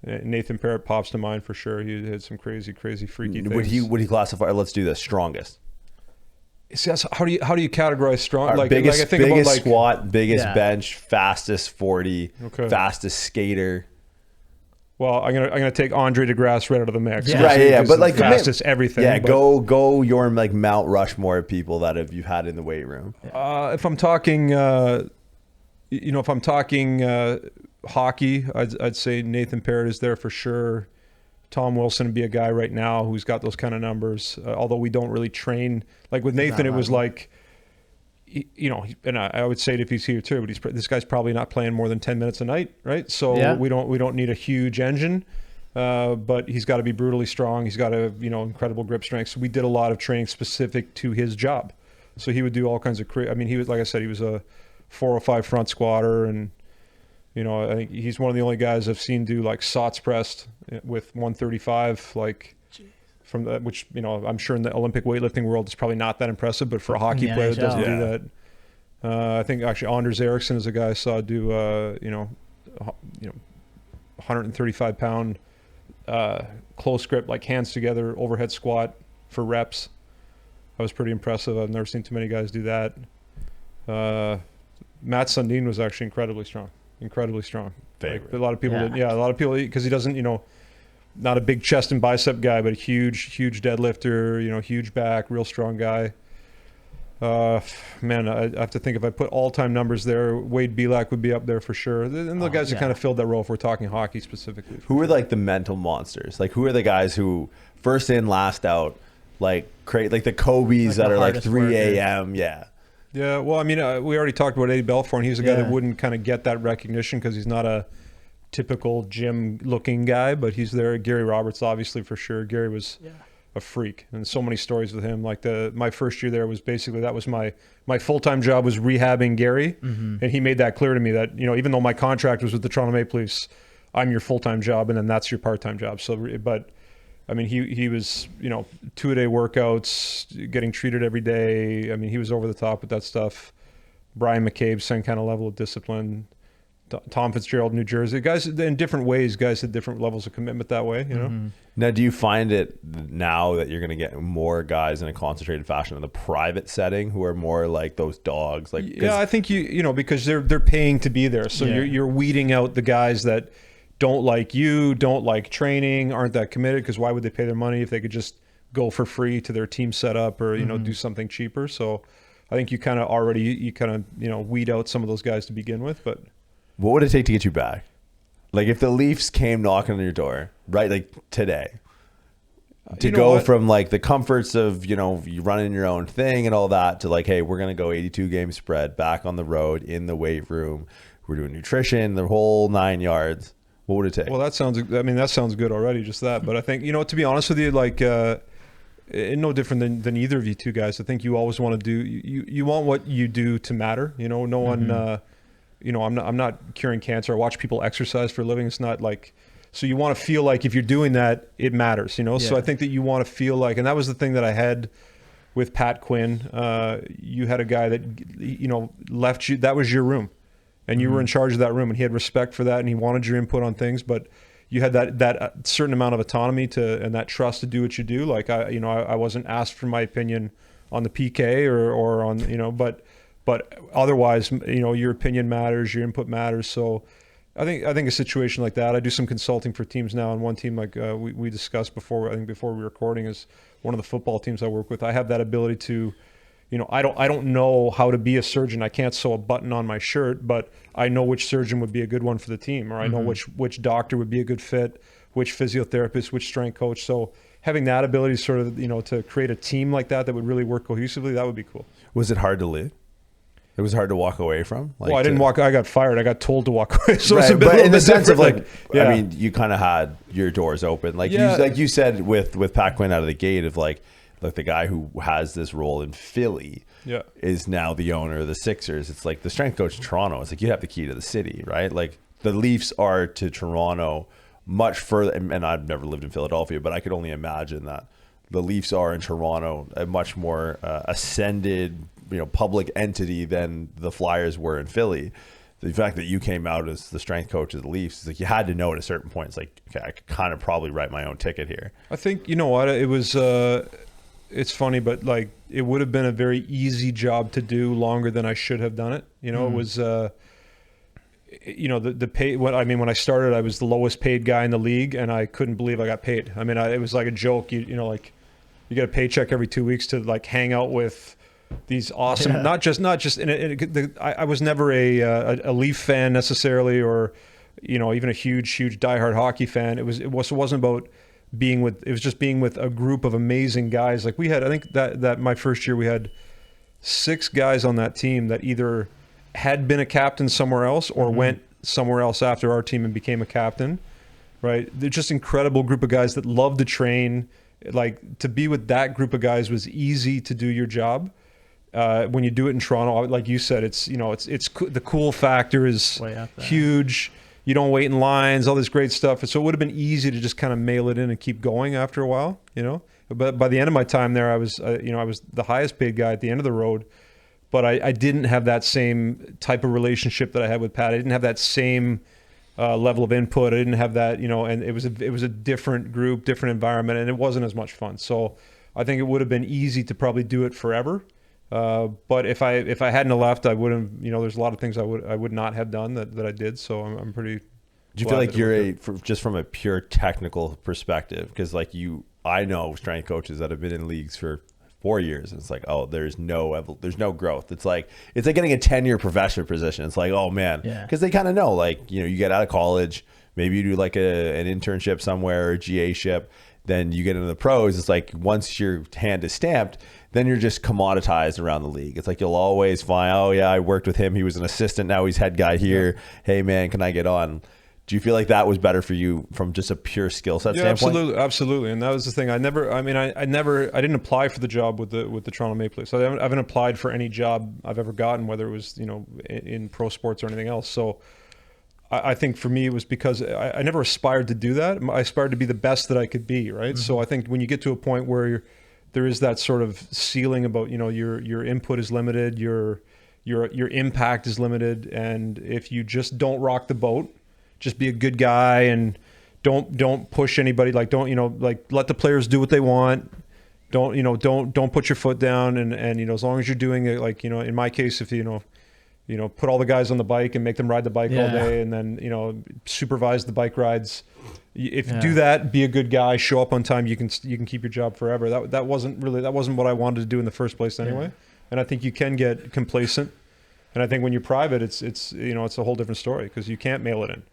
Nathan Parrott pops to mind for sure. He had some crazy freaky things. Would he classify? Let's do this. Strongest. See, how do you categorize strong? Biggest squat, biggest bench, fastest 40, fastest skater. Well, I'm gonna take Andre DeGrasse right out of the mix. Yeah. Right, but fastest everything. Yeah, go your Mount Rushmore of people that you've had in the weight room. If I'm talking, hockey, I'd say Nathan Parrott is there for sure. Tom Wilson would be a guy right now who's got those kind of numbers. Although we don't really train with Nathan, it was and I would say it if he's here too, but this guy's probably not playing more than 10 minutes a night, right? So we don't need a huge engine, but he's got to be brutally strong. He's got to incredible grip strength. So we did a lot of training specific to his job. So he would do all kinds of he was, like I said, he was a 405 front squatter, and You know, I think he's one of the only guys I've seen do like SOTS pressed with 135, like from that, which, you know, I'm sure in the Olympic weightlifting world it's probably not that impressive, but for a hockey player that doesn't do that. I think actually Anders Eriksson is a guy I saw do, 135 pound close grip, like hands together, overhead squat for reps. That was pretty impressive. I've never seen too many guys do that. Matt Sundin was actually incredibly strong. Like, a lot of people because he doesn't, you know, not a big chest and bicep guy, but a huge deadlifter, you know, huge back, real strong guy. Man, I have to think if I put all-time numbers there, Wade Belak would be up there for sure. And the guys that kind of filled that role if we're talking hockey specifically. Who are like the mental monsters? Like, who are the guys who first in, last out, like the Kobe's that are like 3 a.m. Yeah. Yeah, well, I mean, we already talked about Eddie Belfour, and he's a guy that wouldn't kind of get that recognition because he's not a typical gym-looking guy, but he's there. Gary Roberts, obviously, for sure. Gary was a freak, and so many stories with him. Like my first year there was basically, that was my full-time job was rehabbing Gary, and he made that clear to me that, you know, even though my contract was with the Toronto Maple Leafs, I'm your full-time job, and then that's your part-time job. So, but I mean, he was, you know, 2-a-day workouts, getting treated every day. I mean, he was over the top with that stuff. Brian McCabe, same kind of level of discipline. Tom Fitzgerald, New Jersey. Guys, in different ways, guys had different levels of commitment that way, you know? Now, do you find it now that you're going to get more guys in a concentrated fashion in the private setting who are more like those dogs? Like, yeah, I think you know, because they're paying to be there. So you're weeding out the guys that don't like you, don't like training, aren't that committed, because why would they pay their money if they could just go for free to their team setup or, you know, do something cheaper? So I think you kind of weed out some of those guys to begin with. But what would it take to get you back? Like, if the Leafs came knocking on your door, right, like today, to go from like the comforts of, you know, you running your own thing and all that to like, hey, we're going to go 82 game spread back on the road in the weight room. We're doing nutrition, the whole 9 yards. What would it take? Well, that sounds good already, just that. But I think, you know, to be honest with you, like, no different than either of you two guys. I think you always want to do, you want what you do to matter. You know, no one, you know, I'm not curing cancer. I watch people exercise for a living. It's not like, so you want to feel like if you're doing that, it matters, you know? So I think that you want to feel like, and that was the thing that I had with Pat Quinn. You had a guy that, you know, left you, that was your room. And you were in charge of that room, and he had respect for that, and he wanted your input on things, but you had that certain amount of autonomy and that trust to do what you do. Like I wasn't asked for my opinion on the PK or on, you know, but otherwise, you know, your opinion matters, your input matters. So I think a situation like that, I do some consulting for teams now, and one team like we discussed before, I think before we were recording, is one of the football teams I work with. I have that ability to, you know, I don't know how to be a surgeon. I can't sew a button on my shirt, but I know which surgeon would be a good one for the team, or I know which doctor would be a good fit, which physiotherapist, which strength coach. So having that ability to sort of, you know, to create a team like that would really work cohesively, that would be cool. Was it hard to leave? It was hard to walk away from? Like, well, I didn't walk. I got fired. I got told to walk away. So right, it's a bit, but in the sense of like, yeah. I mean, you kind of had your doors open. Like, you said with Pat Quinn out of the gate of like the guy who has this role in Philly is now the owner of the Sixers. It's like the strength coach in Toronto. It's like you have the key to the city, right? Like the Leafs are to Toronto much further. And I've never lived in Philadelphia, but I could only imagine that the Leafs are in Toronto a much more ascended, you know, public entity than the Flyers were in Philly. The fact that you came out as the strength coach of the Leafs, is like you had to know at a certain point. It's like, okay, I could kind of probably write my own ticket here. I think, you know what, it was. It's funny, but like it would have been a very easy job to do longer than I should have done it. You know, it was, you know, the pay. When I started, I was the lowest paid guy in the league, and I couldn't believe I got paid. I mean, it was like a joke. You know, like you get a paycheck every 2 weeks to like hang out with these awesome, not just. I was never a Leaf fan necessarily, or you know, even a huge diehard hockey fan. It wasn't about being with, it was just being with a group of amazing guys. Like we had, I think that my first year we had 6 guys on that team that either had been a captain somewhere else or went somewhere else after our team and became a captain, right? They're just incredible group of guys that love to train. Like to be with that group of guys was easy to do your job. When you do it in Toronto, like you said, it's the cool factor is huge. You don't wait in lines, all this great stuff. So it would have been easy to just kind of mail it in and keep going after a while, But by the end of my time there, I was the highest paid guy at the end of the road. But I didn't have that same type of relationship that I had with Pat. I didn't have that same level of input. I didn't have that, and it was a different group, different environment, and it wasn't as much fun. So I think it would have been easy to probably do it forever. But if I hadn't have left, I would have, there's a lot of things I would not have done that I did. So I'm pretty. Do you feel like you're just from a pure technical perspective? Because I know strength coaches that have been in leagues for 4 years, and it's like, oh, there's no growth. It's like getting a 10-year professional position. It's like, oh man, because they kind of know, you get out of college, maybe you do like an internship somewhere or a GA-ship, then you get into the pros. It's like once your hand is stamped, then you're just commoditized around the league. It's like you'll always find, oh yeah, I worked with him. He was an assistant. Now he's head guy here. Yeah. Hey man, can I get on? Do you feel like that was better for you from just a pure skill set standpoint? Absolutely. And that was the thing. I didn't apply for the job with the Toronto Maple Leafs. I haven't applied for any job I've ever gotten, whether it was, in pro sports or anything else. So I think for me, it was because I never aspired to do that. I aspired to be the best that I could be. Right. Mm-hmm. So I think when you get to a point where there is that sort of ceiling about, your input is limited, your impact is limited. And if you just don't rock the boat, just be a good guy and don't push anybody. Don't let the players do what they want. Don't put your foot down. And as long as you're doing it, in my case, if put all the guys on the bike and make them ride the bike all day, and then supervise the bike rides. If you do that, be a good guy, show up on time, you can keep your job forever. That wasn't what I wanted to do in the first place anyway. Yeah. And I think you can get complacent. And I think when you're private, it's a whole different story because you can't mail it in.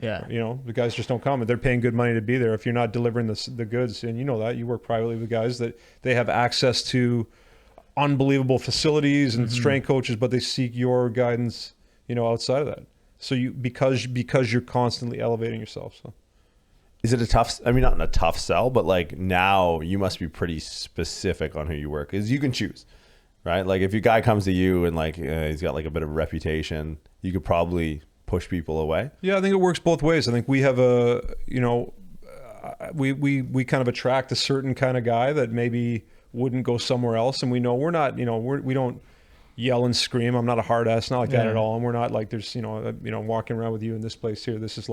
Yeah. The guys just don't come, and they're paying good money to be there. If you're not delivering the goods, and that you work privately with guys that they have access to unbelievable facilities and strength coaches, but they seek your guidance, outside of that. So because you're constantly elevating yourself. So is it not a tough sell, but now you must be pretty specific on who you work, because you can choose, right? Like if your guy comes to you and he's got a bit of a reputation, you could probably push people away. Yeah, I think it works both ways. I think we have we kind of attract a certain kind of guy that maybe wouldn't go somewhere else, and we know we're not, we don't yell and scream. I'm not a hard ass, not like that at all. And we're not there's walking around with you in this place here. This is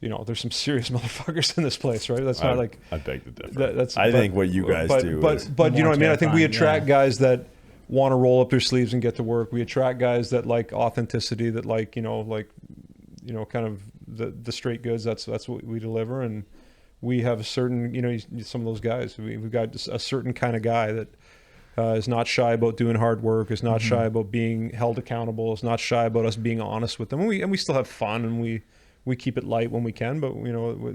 there's some serious motherfuckers in this place, right? That's not I beg to differ. I think what you guys do, but you know what I mean. I think we attract guys that want to roll up their sleeves and get to work. We attract guys that like authenticity, that kind of the straight goods. That's what we deliver, and we have a certain, some of those guys. We've got a certain kind of guy that is not shy about doing hard work, is not shy about being held accountable, is not shy about us being honest with them. And we still have fun, and we keep it light when we can, but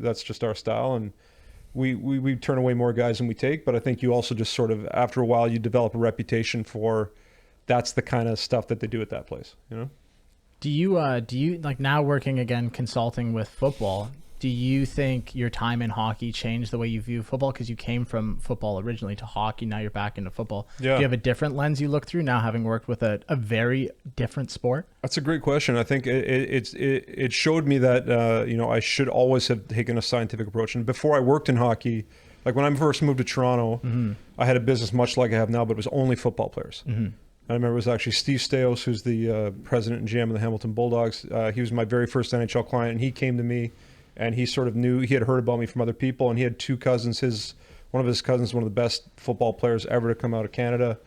that's just our style. And we turn away more guys than we take, but I think you also just sort of, after a while, you develop a reputation for that's the kind of stuff that they do at that place, Do you now working again, consulting with football, do you think your time in hockey changed the way you view football? Because you came from football originally to hockey, now you're back into football. Yeah. Do you have a different lens you look through now, having worked with a very different sport? That's a great question. I think it showed me that I should always have taken a scientific approach. And before I worked in hockey, when I first moved to Toronto, I had a business much like I have now, but it was only football players. I remember it was actually Steve Steos, who's the president and GM of the Hamilton Bulldogs. He was my very first NHL client, and he came to me. And he sort of knew, he had heard about me from other people, and he had two cousins. One of his cousins, one of the best football players ever to come out of Canada.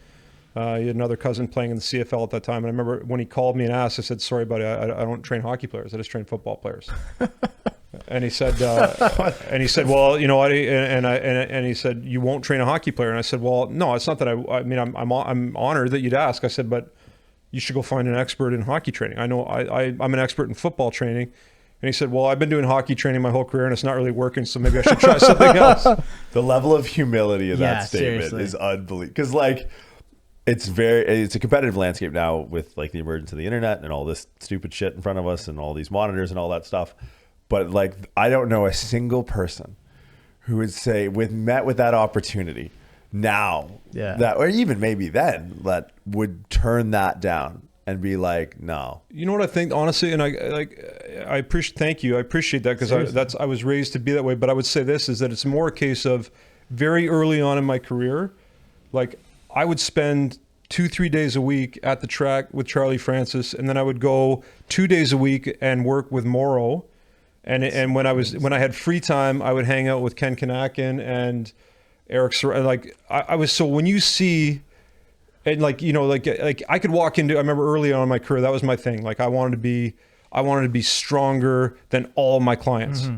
He had another cousin playing in the CFL at that time. And I remember when he called me and asked, I said, "Sorry, buddy, I don't train hockey players. I just train football players." And he said, "Well, you know what?" And he said, "You won't train a hockey player." And I said, "Well, no, it's not that I'm honored that you'd ask." I said, "But you should go find an expert in hockey training. I know I'm an expert in football training." And he said, "Well, I've been doing hockey training my whole career and it's not really working, so maybe I should try something else." The level of humility in that statement is unbelievable. Because it's a competitive landscape now with the emergence of the internet and all this stupid shit in front of us and all these monitors and all that stuff. But I don't know a single person who would say, met with that opportunity, now Yeah. that, or even maybe then, that would turn that down and be like, no. You know what I think, honestly, and I appreciate. Thank you. I appreciate that because I was raised to be that way. But I would say this is that it's more a case of very early on in my career, like I would spend 2-3 days a week at the track with Charlie Francis, and then I would go 2 days a week and work with Morrow. And when I had free time, I would hang out with Ken Kanakin and RX'D. Like I was, so when you see. And like, you know, like I could walk into, I remember early on in my career, that was my thing. Like I wanted to be stronger than all my clients. Mm-hmm.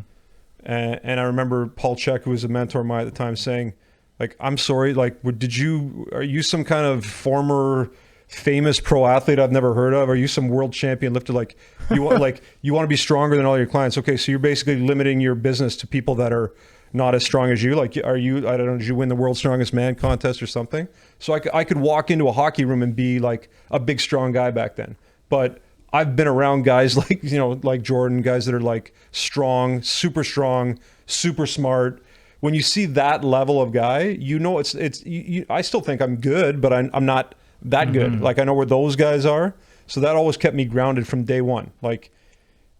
And I remember Paul Check, who was a mentor of mine at the time, saying like, I'm sorry, like, are you some kind of former famous pro athlete I've never heard of? Are you some world champion lifter? Like you want, you want to be stronger than all your clients. Okay. So you're basically limiting your business to people that are not as strong as you. Like, are you, I don't know, did you win the world's strongest man contest or something? So I could walk into a hockey room and be like a big, strong guy back then. But I've been around guys like, you know, like Jordan, guys that are like strong, super smart. When you see that level of guy, you know, I still think I'm good, but I'm not that good. Like I know where those guys are. So that always kept me grounded from day one. Like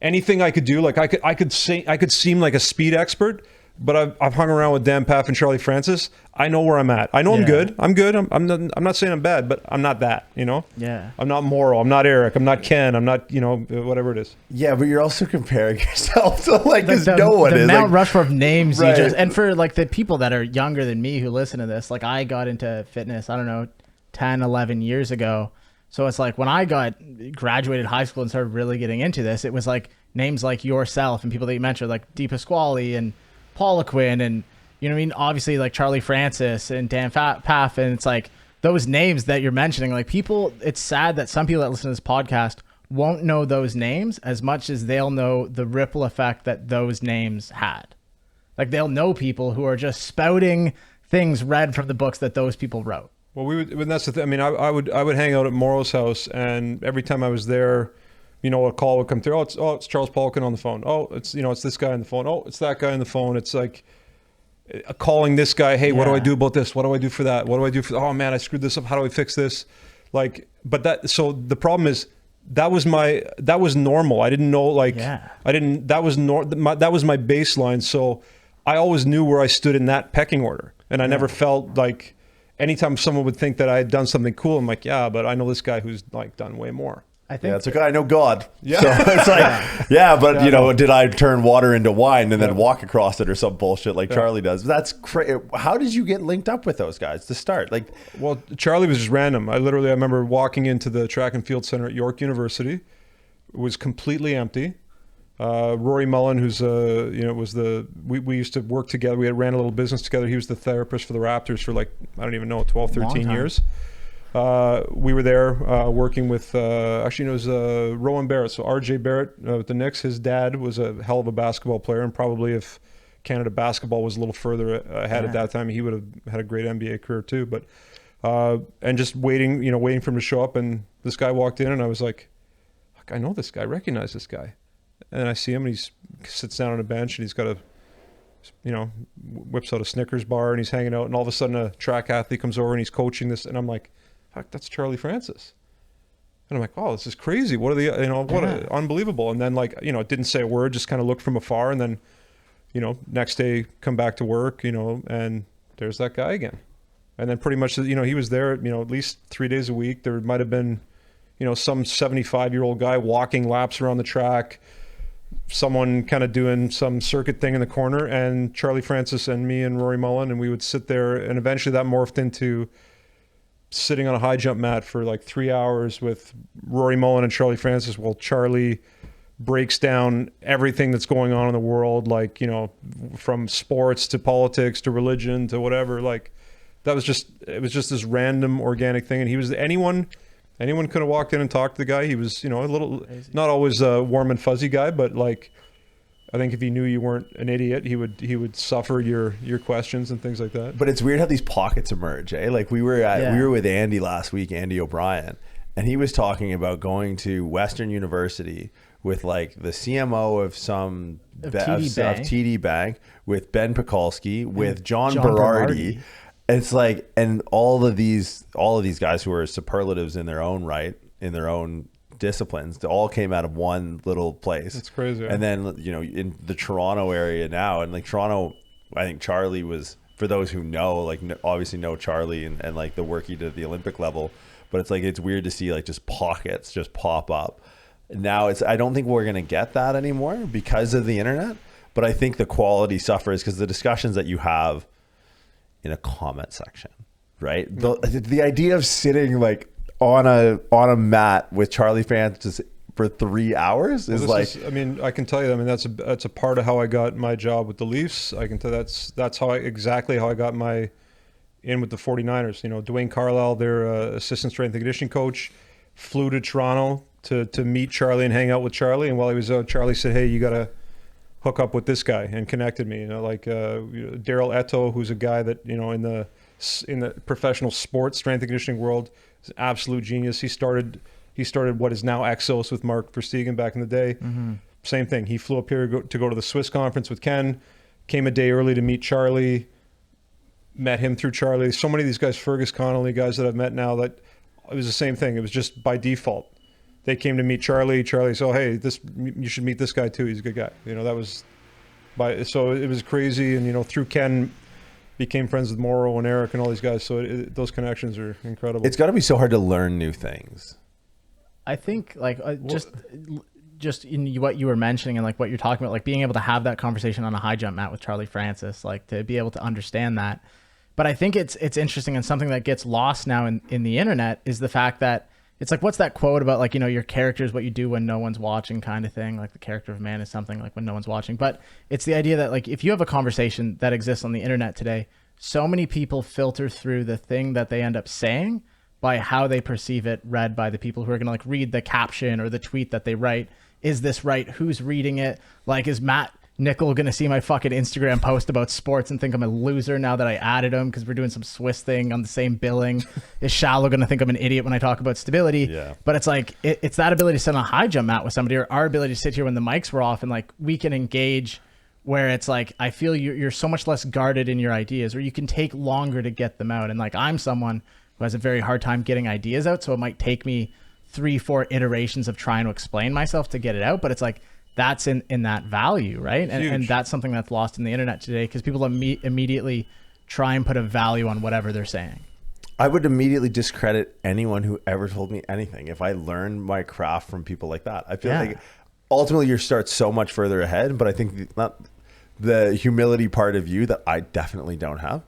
anything I could do, like I could seem like a speed expert, but I've hung around with Dan Paff and Charlie Francis. I know where I'm at. I know I'm good. I'm good. I'm not saying I'm bad, but I'm not that, you know? Yeah. I'm not Morrow. I'm not Eric. I'm not Ken. I'm not, you know, whatever it is. Yeah, but you're also comparing yourself to like, because no one the is. Mount like, Rushmore of names. Right. And for like the people that are younger than me who listen to this, like I got into fitness, I don't know, 10, 11 years ago. So it's like when I graduated high school and started really getting into this, it was like names like yourself and people that you mentioned, like Dee Pasquale and Paula Quinn and, you know what I mean? Obviously like Charlie Francis and Dan Paff. And it's like those names that you're mentioning, like people, it's sad that some people that listen to this podcast won't know those names as much as they'll know the ripple effect that those names had. Like they'll know people who are just spouting things read from the books that those people wrote. Well, and that's the thing. I mean, I would hang out at Morrow's house, and every time I was there, you know, a call would come through. Oh, it's Charles Polkin on the phone. Oh, it's this guy on the phone. Oh, it's that guy on the phone. It's like calling this guy. Hey, what do I do about this? What do I do for that? What do I do for? Oh man, I screwed this up. How do I fix this? Like, but so the problem is that was normal. I didn't know, like, that was my baseline. So I always knew where I stood in that pecking order, and I never felt like. Anytime someone would think that I had done something cool, I'm like, yeah, but I know this guy who's like done way more. I think it's okay. I know God. Yeah. So it's like, but you know, did I turn water into wine and then walk across it or some bullshit like Charlie does? That's crazy. How did you get linked up with those guys to start? Like, well, Charlie was just random. I remember walking into the track and field center at York University. It was completely empty. Rory Mullen, who's we used to work together. We ran a little business together. He was the therapist for the Raptors for like, I don't even know, 12, 13 years. We were there working with, actually it was Rowan Barrett. So RJ Barrett with the Knicks, his dad was a hell of a basketball player, and probably if Canada basketball was a little further ahead at that time, he would have had a great NBA career too. But and just waiting for him to show up, and this guy walked in, and I was like, fuck, I know this guy, I recognize this guy. And I see him, and he sits down on a bench, and he's got whips out a Snickers bar, and he's hanging out, and all of a sudden a track athlete comes over and he's coaching this, and I'm like, fuck, that's Charlie Francis. And I'm like, oh, this is crazy. What are the, unbelievable. And then didn't say a word, just kind of looked from afar, and then, next day come back to work, and there's that guy again. And then pretty much, he was there, at least 3 days a week. There might've been, some 75-year-old guy walking laps around the track, someone kind of doing some circuit thing in the corner, and Charlie Francis and me and Rory Mullen, and we would sit there, and eventually that morphed into sitting on a high jump mat for like 3 hours with Rory Mullen and Charlie Francis while Charlie breaks down everything that's going on in the world, like, from sports to politics to religion to whatever. Like, it was just this random organic thing, and he was anyone could have walked in and talked to the guy. He was, a little, not always a warm and fuzzy guy, but like, I think if he knew you weren't an idiot, he would suffer your questions and things like that. But it's weird how these pockets emerge, eh? Like we were with Andy last week, Andy O'Brien, and he was talking about going to Western University with like the CMO of TD Bank, with Ben Pekulski, with John Berardi. it's like, and all of these guys who are superlatives in their own right, in their own disciplines, they all came out of one little place. It's crazy. And then, you know, in the Toronto area now, and like Toronto, I think Charlie was, for those who know, like obviously know Charlie and like the work he did at the Olympic level, but it's like, it's weird to see like just pockets just pop up. Now I don't think we're going to get that anymore because of the internet, but I think the quality suffers because the discussions that you have in a comment section, right? The idea of sitting like on a mat with Charlie fans just for 3 hours is I mean, I can tell you, I mean, that's a part of how I got my job with the Leafs. I can tell that's exactly how I got in with the 49ers. You know, Dwayne Carlisle, their assistant strength and conditioning coach, flew to Toronto to meet Charlie and hang out with Charlie. And while he was out, Charlie said, "Hey, you got to hook up with this guy," and connected me. You know, like Daryl Eto, who's a guy that, you know, in the professional sports strength and conditioning world is an absolute genius. He started what is now Exos with Mark Verstegen back in the day. Mm-hmm. Same thing. He flew up here to go to the Swiss conference with Ken, came a day early to meet Charlie, met him through Charlie. So many of these guys, Fergus Connolly, guys that I've met now, that it was the same thing. It was just by default. They came to meet Charlie. Charlie said, "Oh, hey, you should meet this guy too. He's a good guy." You know, that was so it was crazy. And, you know, through Ken, became friends with Morrow and Eric and all these guys. So those connections are incredible. It's got to be so hard to learn new things. I think like just in what you were mentioning and like what you're talking about, like being able to have that conversation on a high jump mat with Charlie Francis, like to be able to understand that. But I think it's interesting, and something that gets lost now in the internet is the fact that it's like, what's that quote about, like, you know, your character is what you do when no one's watching kind of thing. Like the character of man is something like when no one's watching. But it's the idea that like if you have a conversation that exists on the internet today, so many people filter through the thing that they end up saying by how they perceive it read by the people who are going to like read the caption or the tweet that they write. Is this right? Who's reading it? Like, is Matt Nichol going to see my fucking Instagram post about sports and think I'm a loser now that I added him because we're doing some Swiss thing on the same billing? Is Shallow going to think I'm an idiot when I talk about stability? Yeah. But it's like, it's that ability to sit on a high jump mat with somebody, or our ability to sit here when the mics were off and like we can engage, where it's like, I feel you're so much less guarded in your ideas, or you can take longer to get them out. And like, I'm someone who has a very hard time getting ideas out. So it might take me 3-4 iterations of trying to explain myself to get it out. But it's like, that's in that value, right? And that's something that's lost in the internet today, because people immediately try and put a value on whatever they're saying. I would immediately discredit anyone who ever told me anything if I learned my craft from people like that. I feel like ultimately you start so much further ahead, but I think not the humility part of you that I definitely don't have.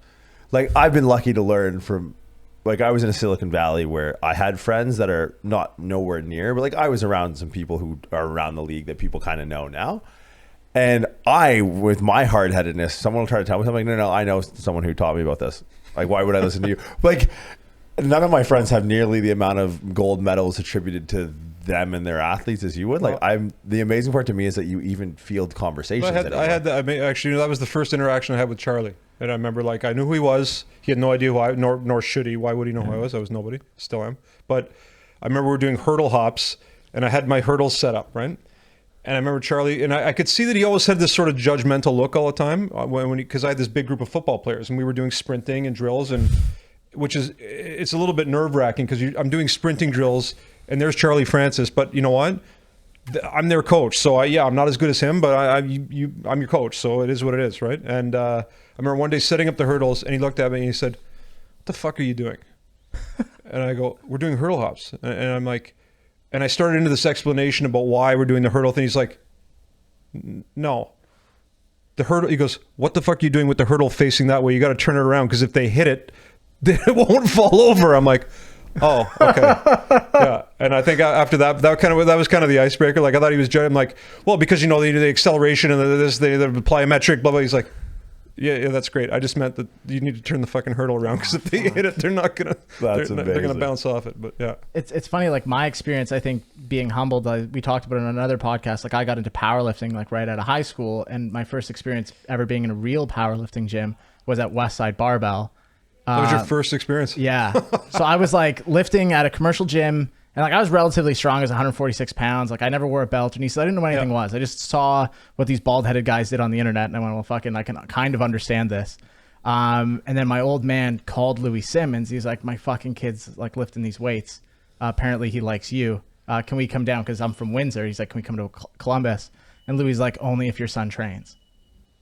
Like, I've been lucky to learn from, like, I was in a Silicon Valley where I had friends that are nowhere near, but like I was around some people who are around the league that people kind of know now. And I, with my hard-headedness, someone will try to tell me something. No, I know someone who taught me about this. Like, why would I listen to you? Like, none of my friends have nearly the amount of gold medals attributed to them and their athletes as you would. Like, the amazing part to me is that you even field conversations. Actually, that was the first interaction I had with Charlie. And I remember, like, I knew who he was. He had no idea who nor should he. Why would he know who I was? I was nobody. Still am. But I remember we were doing hurdle hops, and I had my hurdles set up, right? And I remember Charlie, and I could see that he always had this sort of judgmental look all the time because I had this big group of football players, and we were doing sprinting and drills, and it's a little bit nerve-wracking because I'm doing sprinting drills, and there's Charlie Francis. But you know what? I'm their coach, so I'm not as good as him, but I'm your coach, so it is what it is, right? And I remember one day setting up the hurdles, and he looked at me and he said, "What the fuck are you doing?" And I go, "We're doing hurdle hops." And I'm like, and I started into this explanation about why we're doing the hurdle thing. He's like, "No, the hurdle." He goes, "What the fuck are you doing with the hurdle facing that way? You got to turn it around because if they hit it, then it won't fall over." I'm like, "Oh, okay." Yeah. And I think after that was kind of the icebreaker. Like, I thought he was judging, like, well, because, you know, they do the acceleration and they plyometric, blah, blah. He's like, yeah, that's great. I just meant that you need to turn the fucking hurdle around because if they hit it, they're gonna bounce off it. But yeah, it's funny. Like, my experience, I think, being humbled. We talked about it on another podcast. Like, I got into powerlifting like right out of high school, and my first experience ever being in a real powerlifting gym was at Westside Barbell. That was your first experience? Yeah. So I was like lifting at a commercial gym, and like I was relatively strong. I was 146 pounds. Like, I never wore a belt, and I didn't know what anything was. I just saw what these bald-headed guys did on the internet, and I went, well, fucking, I can kind of understand this. And then my old man called Louis Simmons. He's like, my fucking kid's like lifting these weights. Apparently he likes you. Can we come down? Because I'm from Windsor. He's like, can we come to Columbus? And Louis is like, only if your son trains.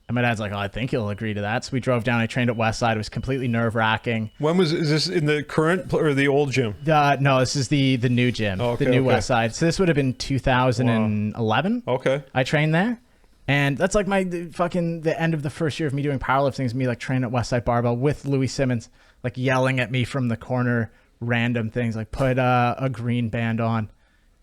And my dad's like, oh, I think he'll agree to that. So we drove down. I trained at Westside. It was completely nerve-wracking. Is this in the current or the old gym? No, this is the new gym, the new Westside. So this would have been 2011. Wow. Okay. I trained there. And that's like the end of the first year of me doing powerlifting is me like training at Westside Barbell with Louis Simmons, like yelling at me from the corner, random things like put a green band on,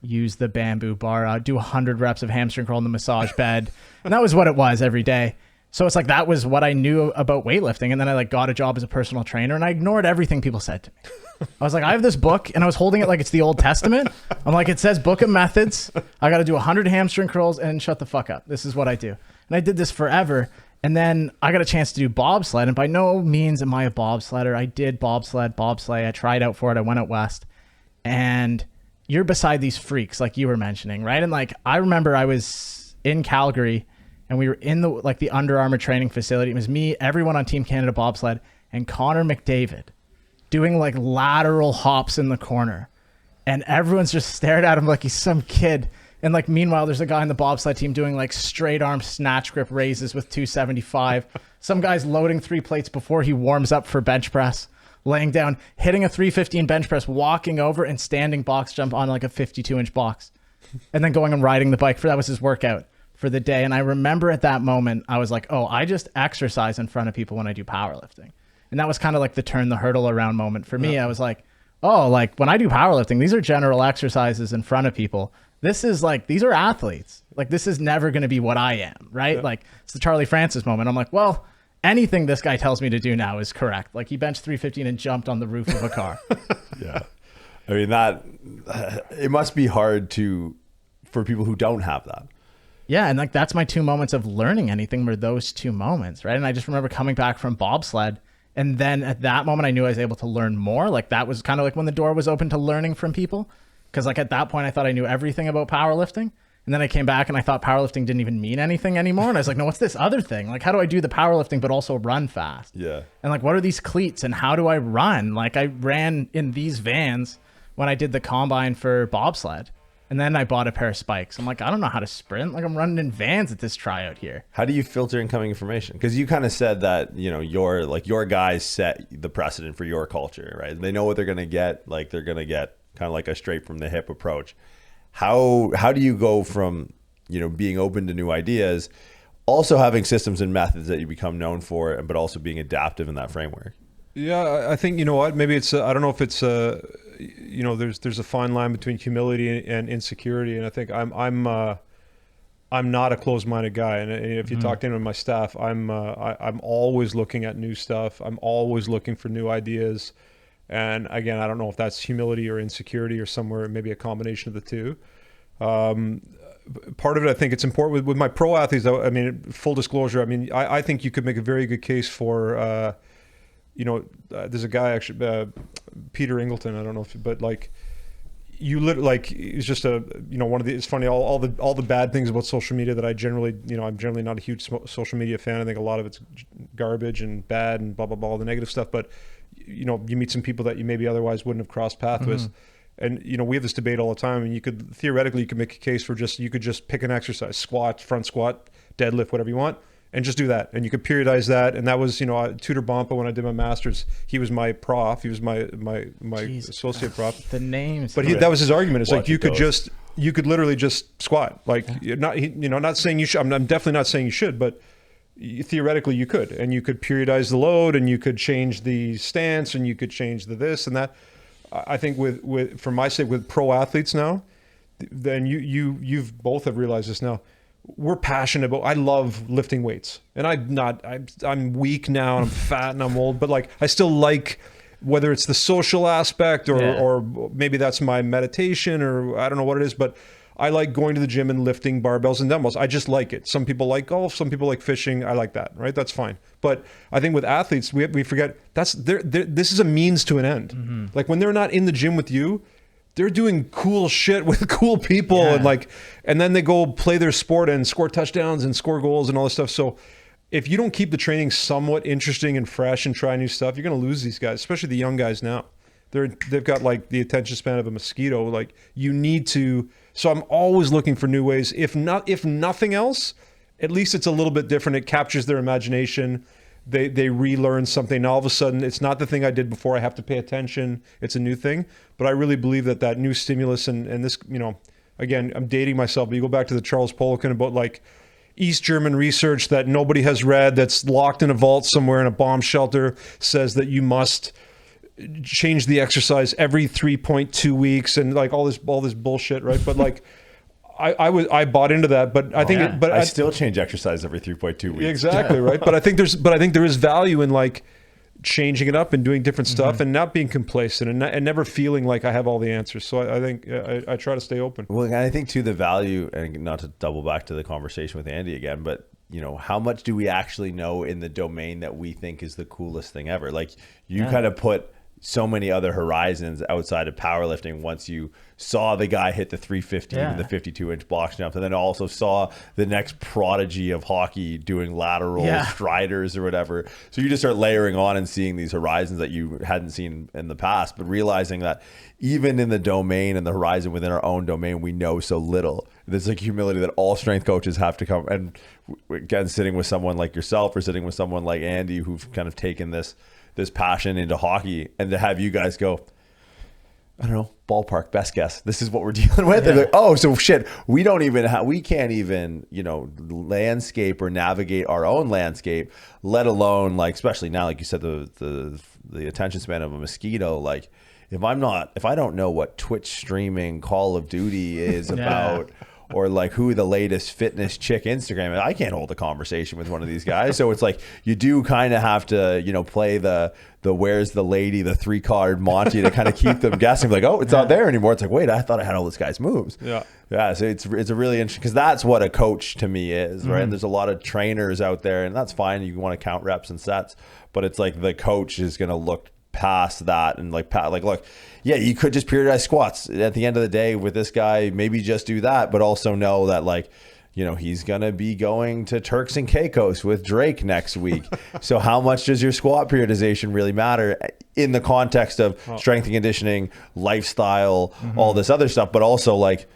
use the bamboo bar, do 100 reps of hamstring curl in the massage bed. And that was what it was every day. So it's like, that was what I knew about weightlifting. And then I like got a job as a personal trainer and I ignored everything people said to me. I was like, I have this book and I was holding it like it's the Old Testament. I'm like, it says book of methods. I got to do 100 hamstring curls and shut the fuck up. This is what I do. And I did this forever. And then I got a chance to do bobsled. And by no means am I a bobsledder. I did bobsleigh. I tried out for it. I went out west. And you're beside these freaks like you were mentioning, right? And like, I remember I was in Calgary and we were in the Under Armour training facility. It was me, everyone on Team Canada bobsled, and Connor McDavid doing like lateral hops in the corner. And everyone's just stared at him like he's some kid. And like, meanwhile, there's a guy in the bobsled team doing like straight arm snatch grip raises with 275. Some guy's loading 3 plates before he warms up for bench press, laying down, hitting a 315 bench press, walking over and standing box jump on like a 52-inch box. And then going and riding the bike that was his workout for the day. And I remember at that moment, I was like, oh, I just exercise in front of people when I do powerlifting. And that was kind of like the turn the hurdle around moment for me. I was like, oh, like when I do powerlifting, these are general exercises in front of people. This is like, these are athletes. Like, this is never going to be what I am, right? Like, it's the Charlie Francis moment. I'm like, well, anything this guy tells me to do now is correct. Like, he benched 315 and jumped on the roof of a car. Yeah. I mean, it must be hard for people who don't have that. Yeah, and like, that's my 2 moments of learning anything were those 2 moments, right? And I just remember coming back from bobsled, and then at that moment, I knew I was able to learn more. Like, that was kind of like when the door was open to learning from people. Because like at that point, I thought I knew everything about powerlifting. And then I came back and I thought powerlifting didn't even mean anything anymore. And I was like, no, what's this other thing? Like, how do I do the powerlifting but also run fast? Yeah. And like, what are these cleats and how do I run? Like, I ran in these Vans when I did the combine for bobsled. And then I bought a pair of spikes. I'm like, I don't know how to sprint. Like, I'm running in Vans at this tryout here. How do you filter incoming information? Because you kind of said that, you know, your guys set the precedent for your culture, right? They know what they're going to get. Like, they're going to get kind of like a straight from the hip approach. How do you go from, you know, being open to new ideas, also having systems and methods that you become known for, but also being adaptive in that framework? Yeah, I think, you know what, maybe it's I don't know if it's you know, there's a fine line between humility and insecurity, and I think I'm not a closed-minded guy, and if you talk to anyone on my staff, I'm always looking at new stuff. I'm always looking for new ideas. And again, I don't know if that's humility or insecurity or somewhere, maybe a combination of the two. Part of it, I think it's important with my pro athletes. I mean, full disclosure, I mean, I think you could make a very good case for, you know, there's a guy actually, Peter Ingleton. I don't know if, but like, you like, it's just a, you know, one of the, it's funny, all the bad things about social media that I generally, you know, I'm generally not a huge social media fan. I think a lot of it's garbage and bad and blah, blah, blah, all the negative stuff. But, you know, you meet some people that you maybe otherwise wouldn't have crossed paths with. And, you know, we have this debate all the time, and you could make a case for you could just pick an exercise, squat, front squat, deadlift, whatever you want, and just do that. And you could periodize that. And that was, you know, Tudor Bompa, when I did my master's, he was my prof. He was my associate prof. The names. But that was his argument. It's like, you could literally just squat. Like, not saying you should, I'm definitely not saying you should, but theoretically you could, and you could periodize the load, and you could change the stance, and you could change the this and that. I think with for my sake, with pro athletes now, then you've both have realized this now. We're passionate about, I love lifting weights, and I'm weak now, and I'm fat and I'm old, but like, I still like, whether it's the social aspect or maybe that's my meditation, or I don't know what it is, but I like going to the gym and lifting barbells and dumbbells. I just like it. Some people like golf, some people like fishing. I like that, right? That's fine. But I think with athletes, we forget this is a means to an end. Like, when they're not in the gym with you, they're doing cool shit with cool people, and then they go play their sport and score touchdowns and score goals and all this stuff. So if you don't keep the training somewhat interesting and fresh and try new stuff, you're going to lose these guys, especially the young guys now. They've got like the attention span of a mosquito. Like you need to. So I'm always looking for new ways. If nothing else, at least it's a little bit different. It captures their imagination. They relearn something. Now all of a sudden, it's not the thing I did before. I have to pay attention. It's a new thing. But I really believe that new stimulus and this, again, I'm dating myself, but you go back to the Charles Poliquin about like East German research that nobody has read, that's locked in a vault somewhere in a bomb shelter, says that you must change the exercise every 3.2 weeks and like all this bullshit, right? But like I bought into that, but I think I still change exercise every 3.2 weeks. Exactly, right? But I think there is value in like changing it up and doing different stuff and not being complacent and never feeling like I have all the answers. So I think I try to stay open. Well, and I think too, the value, and not to double back to the conversation with Andy again, but how much do we actually know in the domain that we think is the coolest thing ever? Like you kind of put so many other horizons outside of powerlifting once you saw the guy hit the 350 and the 52-inch box jump, and then also saw the next prodigy of hockey doing lateral striders or whatever. So you just start layering on and seeing these horizons that you hadn't seen in the past, but realizing that even in the domain and the horizon within our own domain, we know so little. There's like humility that all strength coaches have to come. And again, sitting with someone like yourself or sitting with someone like Andy, who've kind of taken this passion into hockey, and to have you guys go, I don't know, ballpark, best guess, this is what we're dealing with. They're like, oh, so shit, we can't even, landscape or navigate our own landscape, let alone like, especially now, like you said, the attention span of a mosquito. Like if I don't know what Twitch streaming Call of Duty is about, or like who the latest fitness chick Instagram is, I can't hold a conversation with one of these guys. So it's like you do kind of have to, play the where's the lady, the 3-card Monty to kind of keep them guessing. Like, oh, it's not there anymore. It's like, wait, I thought I had all this guy's moves. Yeah. So it's a really interesting, because that's what a coach to me is, right? And there's a lot of trainers out there, and that's fine. You want to count reps and sets, but it's like the coach is going to look past that and like look, yeah, you could just periodize squats at the end of the day with this guy, maybe just do that, but also know that like he's gonna be going to Turks and Caicos with Drake next week. So how much does your squat periodization really matter in the context of strength and conditioning, lifestyle, all this other stuff, but also like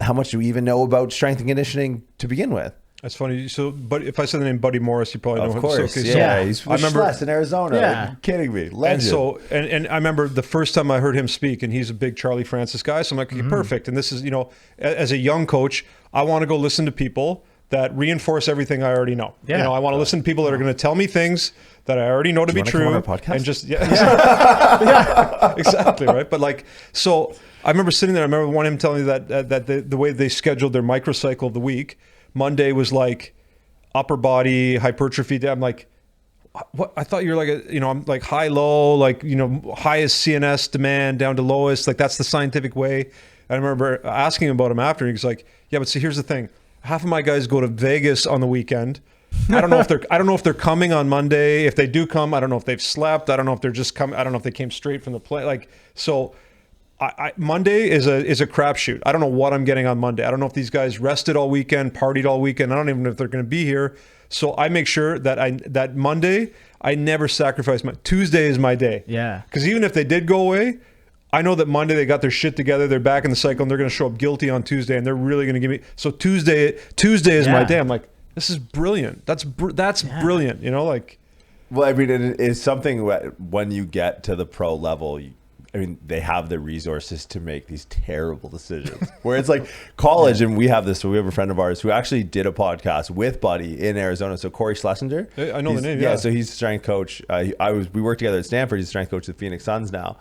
how much do we even know about strength and conditioning to begin with? That's funny. So, but if I said the name Buddy Morris, you probably know him. Of course, so, he's I remember in Arizona. Yeah. Are you kidding me? Legend. And so, and I remember the first time I heard him speak, and he's a big Charlie Francis guy. So I'm like, okay, perfect. And this is, as a young coach, I want to go listen to people that reinforce everything I already know. Yeah. I want to listen to people that are going to tell me things that I already know to be true. Come on our podcast? And just exactly right. But like, so I remember sitting there. I remember one of him telling me that the way they scheduled their microcycle of the week. Monday was like upper body hypertrophy day. I'm like, what? I thought you were like I'm like high, low, like, highest CNS demand down to lowest. Like that's the scientific way. I remember asking him about him after, and he's like, yeah, but see, here's the thing. Half of my guys go to Vegas on the weekend. I don't know if they're coming on Monday. If they do come, I don't know if they've slept. I don't know if they're just coming. I don't know if they came straight from the play. Like, so Monday is a crapshoot. I don't know what I'm getting on Monday. I don't know if these guys rested all weekend, partied all weekend. I don't even know if they're going to be here. So I make sure that Monday, I never sacrifice Tuesday is my day. Yeah. Because even if they did go away, I know that Monday they got their shit together. They're back in the cycle, and they're going to show up guilty on Tuesday, and they're really going to give me. So Tuesday is my day. I'm like, this is brilliant. That's brilliant. Like. Well, I mean, it is something when you get to the pro level. They have the resources to make these terrible decisions where it's like college. And we have a friend of ours who actually did a podcast with Buddy in Arizona. So Corey Schlesinger. I know the name. Yeah. So he's a strength coach. We worked together at Stanford. He's a strength coach at the Phoenix Suns now.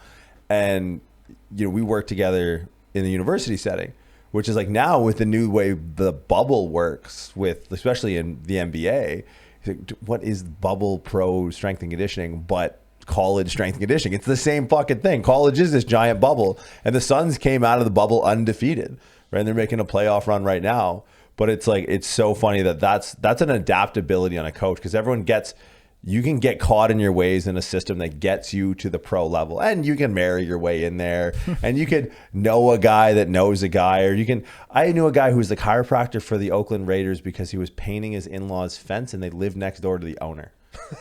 And, we work together in the university setting, which is like now with the new way the bubble works with, especially in the NBA, what is bubble pro strength and conditioning, but college strength and conditioning? It's the same fucking thing. College is this giant bubble, and the Suns came out of the bubble undefeated, right? And they're making a playoff run right now. But it's like, it's so funny that's an adaptability on a coach, because everyone gets you can get caught in your ways in a system that gets you to the pro level, and you can marry your way in there and you could know a guy that knows a guy, or I knew a guy who was the chiropractor for the Oakland Raiders because he was painting his in-laws fence and they lived next door to the owner.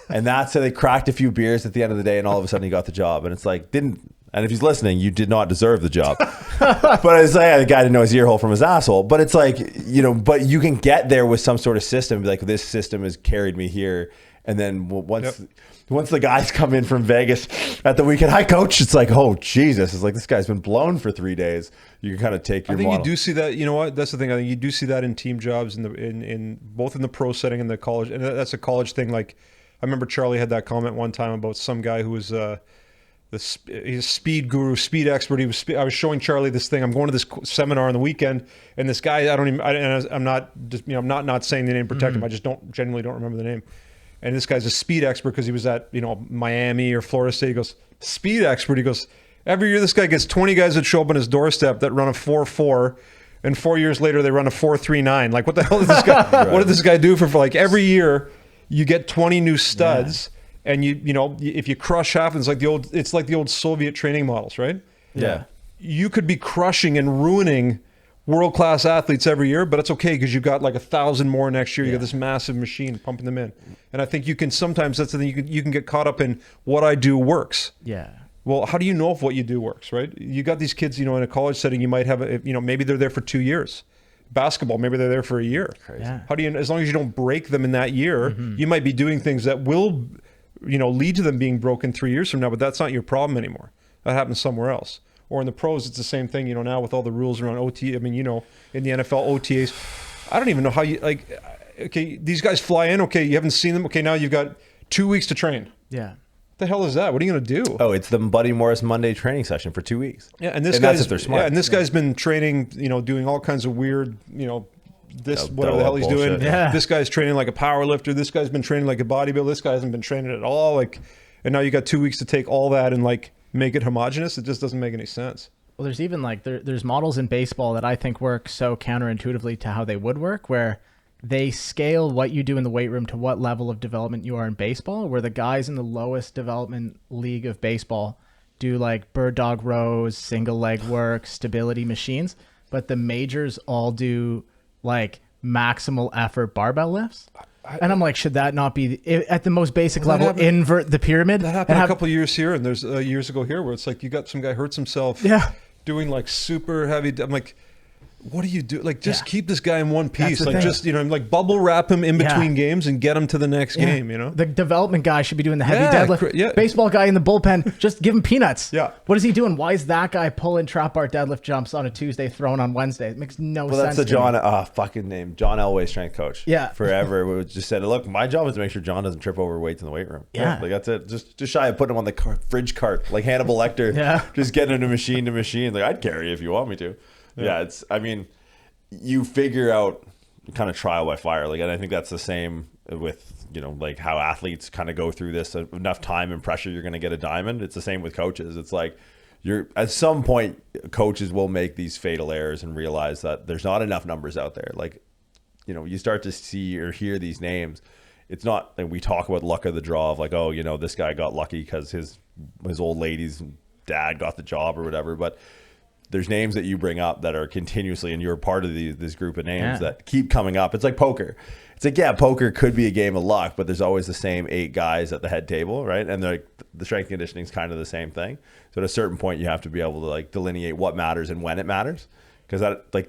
And that's how they cracked a few beers at the end of the day, and all of a sudden he got the job. And it's like, and if he's listening, you did not deserve the job. But it's like, the guy didn't know his ear hole from his asshole. But it's like, but you can get there with some sort of system. Like, this system has carried me here. And then once the guys come in from Vegas at the weekend, hi coach, it's like, oh Jesus, it's like, this guy's been blown for 3 days. You can kind of take your model. You do see that. You know what? That's the thing. I think you do see that in team jobs, in both in the pro setting and the college. And that's a college thing. Like, I remember Charlie had that comment one time about some guy who was he's a speed guru, speed expert. I was showing Charlie this thing. I'm going to this seminar on the weekend, and this guy, I'm not saying the name, protect him. I just genuinely don't remember the name. And this guy's a speed expert because he was at, Miami or Florida State. He goes, speed expert. He goes, every year this guy gets 20 guys that show up on his doorstep that run a 4.4, and 4 years later they run a 4.39. Like, what the hell did this guy? Right. What did this guy do for like every year? You get 20 new studs, and if you crush half, it's like the old Soviet training models, right? Yeah. You could be crushing and ruining world-class athletes every year, but it's okay because you've got like 1,000 more next year. You got this massive machine pumping them in. And I think you can sometimes, that's the thing, you can get caught up in what I do works. Yeah. Well, how do you know if what you do works, right? You got these kids, in a college setting, you might have, maybe they're there for 2 years. Basketball, maybe they're there for a year. Crazy. Yeah. How do you, as long as you don't break them in that year, you might be doing things that will, lead to them being broken 3 years from now, but that's not your problem anymore. That happens somewhere else. Or in the pros, it's the same thing, now with all the rules around OT. I mean, in the NFL, OTAs, I don't even know how you, okay, these guys fly in, okay, you haven't seen them, okay, now you've got 2 weeks to train. Yeah. What the hell is that? What are you going to do? Oh, it's the Buddy Morris Monday training session for 2 weeks. Yeah, and that's if they're smart. Yeah, and this guy's been training, doing all kinds of weird, this, whatever the hell he's bullshit. doing. Yeah. This guy's training like a power lifter. This guy's been training like a bodybuilder. This guy hasn't been training at all. And now you got 2 weeks to take all that and make it homogenous. It just doesn't make any sense. Well, there's even there's models in baseball that I think work so counterintuitively to how they would work, where they scale what you do in the weight room to what level of development you are in baseball, where the guys in the lowest development league of baseball do like bird dog rows, single leg work, stability machines, but the majors all do like maximal effort barbell lifts. And I'm like, should that not be at the most basic level? Invert the pyramid. That happened a couple of years here, and there's years ago here where it's like you got some guy hurts himself. Yeah. Doing like super heavy. I'm like, what do you do? Like, just keep this guy in one piece. Like, just, bubble wrap him in between games and get him to the next game, The development guy should be doing the heavy deadlift. Yeah. Baseball guy in the bullpen, just give him peanuts. Yeah. What is he doing? Why is that guy pulling trap bar deadlift jumps on a Tuesday, throwing on Wednesday? It makes no sense. Well, that's the John, fucking name, John Elway, strength coach. Yeah. Forever. We just said, look, my job is to make sure John doesn't trip over weights in the weight room. Yeah. Like, that's it. Just shy of putting him on the fridge cart, like Hannibal Lecter. Yeah. Just getting him to machine. Like, I'd carry you if you want me to. Yeah. You figure out kind of trial by fire. Like, and I think that's the same with, like how athletes kind of go through this. Enough time and pressure, you're going to get a diamond. It's the same with coaches. It's like at some point, coaches will make these fatal errors and realize that there's not enough numbers out there. Like, you start to see or hear these names. It's not like we talk about luck of the draw of like, oh, this guy got lucky because his old lady's dad got the job or whatever. But there's names that you bring up that are continuously, and you're part of this group of names that keep coming up. It's like poker. It's like, poker could be a game of luck, but there's always the same 8 guys at the head table, right? And the strength conditioning is kind of the same thing. So at a certain point, you have to be able to like delineate what matters and when it matters, because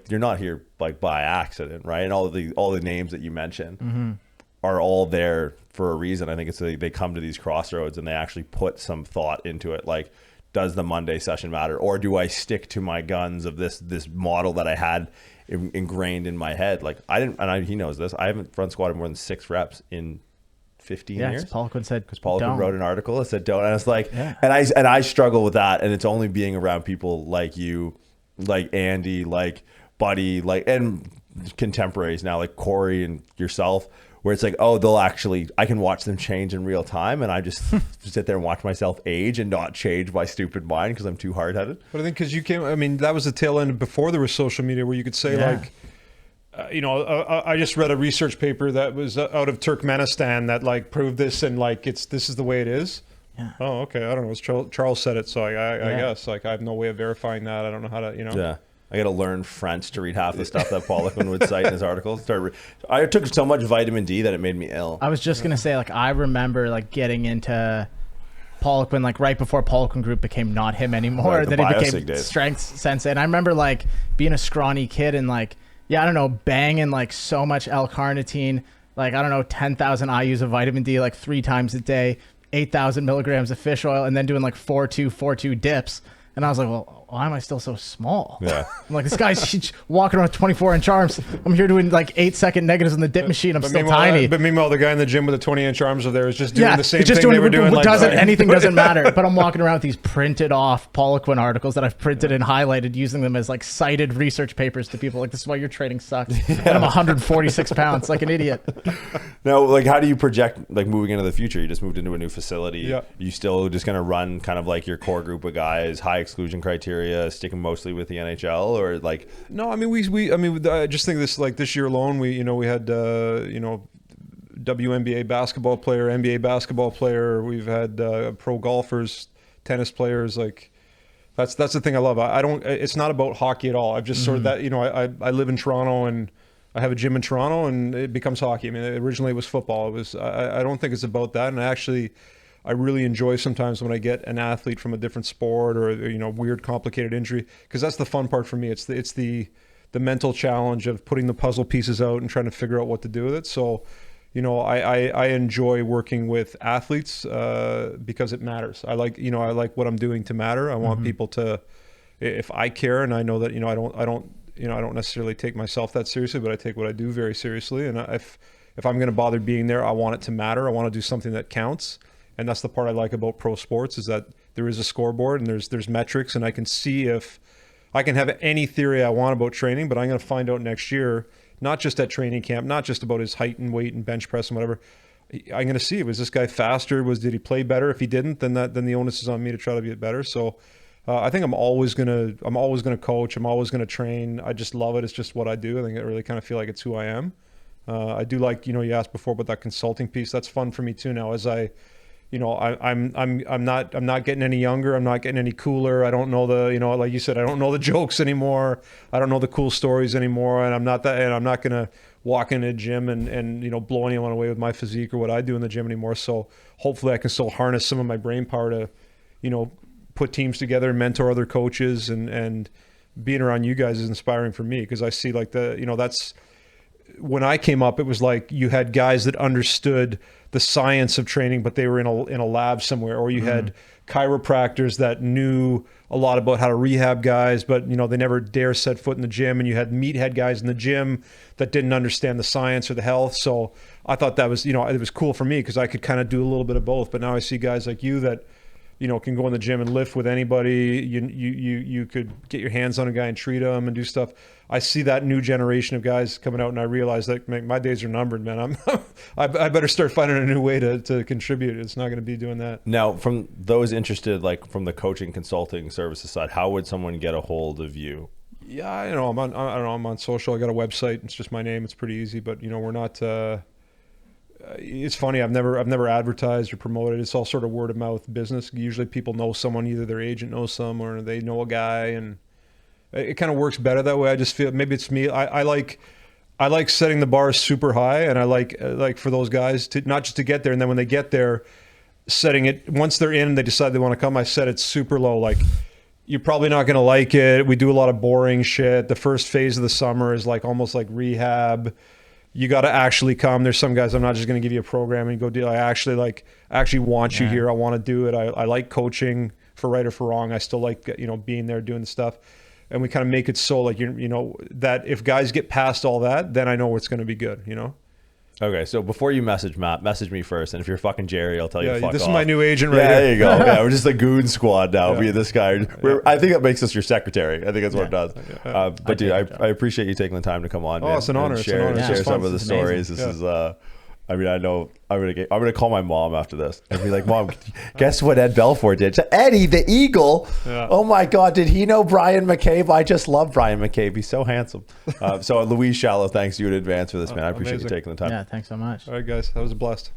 you're not here like by accident, right? And all the names that you mentioned are all there for a reason. I think it's they come to these crossroads and they actually put some thought into it, like, does the Monday session matter, or do I stick to my guns of this model that I had ingrained in my head? Like, he knows this. I haven't front squatted more than 6 reps in 15 years. Paul Quinn said, because Paul Quinn wrote an article that said don't, and it's like, and I struggle with that, and it's only being around people like you, like Andy, like Buddy, and contemporaries now, like Corey and yourself, where it's like, oh, I can watch them change in real time, and I just sit there and watch myself age and not change my stupid mind because I'm too hard-headed. But I think because that was the tail end before there was social media, where you could say I just read a research paper that was out of Turkmenistan that like proved this, and like this is the way it is. Yeah. Oh, okay. I don't know. It's Charles said it, so I guess like I have no way of verifying that. I don't know how to, Yeah. I got to learn French to read half the stuff that Paul Lickman would cite in his articles. I took so much vitamin D that it made me ill. I was just gonna say, like, I remember like getting into Paul Lickman like right before Paul Lickman Group became not him anymore. Right, the then he Biosteel became days. Strength Sensei, and I remember like being a scrawny kid and like I don't know, banging like so much L-carnitine, like I don't know, 10,000 IUs of vitamin D like 3 times a day, 8,000 milligrams of fish oil, and then doing like 4-2 dips. And I was like, well, why am I still so small? Yeah. I'm like, this guy's walking around with 24-inch arms. I'm here doing like 8-second negatives in the dip machine. I'm still tiny. But meanwhile, the guy in the gym with the 20-inch arms over there is just doing the same just thing doing, they were doing. Anything doesn't matter. But I'm walking around with these printed off Paul Lickman articles that I've printed and highlighted, using them as like cited research papers to people. Like, this is why your training sucks. And I'm 146 pounds, like an idiot. Now, like, how do you project like moving into the future? You just moved into a new facility. Yeah. You still just gonna run kind of like your core group of guys, high exclusion criteria, sticking mostly with the NHL, or like? No, I mean I just think this year alone we had WNBA basketball player, NBA basketball player. We've had pro golfers, tennis players. Like that's the thing I love. I don't. It's not about hockey at all. I've just sort of that. I live in Toronto and I have a gym in Toronto, and it becomes hockey. I mean, originally it was football. It was. I don't think it's about that. And I really enjoy sometimes when I get an athlete from a different sport or weird complicated injury, because that's the fun part for me. It's the mental challenge of putting the puzzle pieces out and trying to figure out what to do with it. So, I enjoy working with athletes because it matters. I like what I'm doing to matter. I want people to, if I care, and I know that I don't necessarily take myself that seriously, but I take what I do very seriously. And if I'm going to bother being there, I want it to matter. I want to do something that counts. And that's the part I like about pro sports, is that there is a scoreboard and there's metrics, and I can see if I can have any theory I want about training, but I'm going to find out next year, not just at training camp, not just about his height and weight and bench press and whatever. I'm going to see, was this guy faster? Did he play better? If he didn't, then the onus is on me to try to get better. So I think I'm always going to coach. I'm always going to train. I just love it. It's just what I do. I think I really kind of feel like it's who I am. I do like, you asked before about that consulting piece. That's fun for me too now, as I'm not getting any younger. I'm not getting any cooler. I don't know like you said, I don't know the jokes anymore. I don't know the cool stories anymore. And I'm not going to walk in a gym and blow anyone away with my physique or what I do in the gym anymore. So hopefully I can still harness some of my brain power to, put teams together and mentor other coaches, and being around you guys is inspiring for me, because I see like that's when I came up, it was like you had guys that understood the science of training, but they were in a lab somewhere, or you had chiropractors that knew a lot about how to rehab guys, but they never dare set foot in the gym, and you had meathead guys in the gym that didn't understand the science or the health. So I thought that was, it was cool for me, because I could kind of do a little bit of both. But now I see guys like you that can go in the gym and lift with anybody. You could get your hands on a guy and treat him and do stuff. I see that new generation of guys coming out, and I realize that my days are numbered, man. I better start finding a new way to contribute. It's not going to be doing that. Now, from those interested, like from the coaching consulting services side, how would someone get a hold of you? Yeah, I'm on social. I got a website. It's just my name. It's pretty easy, but we're not. It's funny. I've never advertised or promoted. It's all sort of word of mouth business. Usually, people know someone. Either their agent knows some, or they know a guy, and it kind of works better that way. I just feel, maybe it's me. I like setting the bar super high, and I like for those guys to not just to get there, and then when they get there, setting it once they're in and they decide they want to come, I set it super low. Like, you're probably not going to like it. We do a lot of boring shit. The first phase of the summer is like almost like rehab. You got to actually come. There's some guys, I'm not just going to give you a program and go do. I actually want you here. I want to do it. I like coaching, for right or for wrong. I still like being there doing the stuff. And we kind of make it so like that if guys get past all that, then I know it's going to be good. Okay, so before you message Matt, message me first, and if you're fucking Jerry, I'll tell you to fuck this off. is my new agent right here. There you go. Yeah, we're just a goon squad now. Yeah. Via this guy. I think that makes us your secretary. I think that's what it does. But dude, I appreciate you taking the time to come on. Oh, it's an honor. Share some of the stories. This is I mean, I know I'm gonna call my mom after this and be like, Mom, guess what Ed Belfour did? Eddie, the Eagle. Yeah. Oh my God, did he know Brian McCabe? I just love Brian McCabe. He's so handsome. So Louise Shallow, thanks you in advance for this, man. I appreciate you taking the time. Yeah, thanks so much. All right, guys, that was a blast.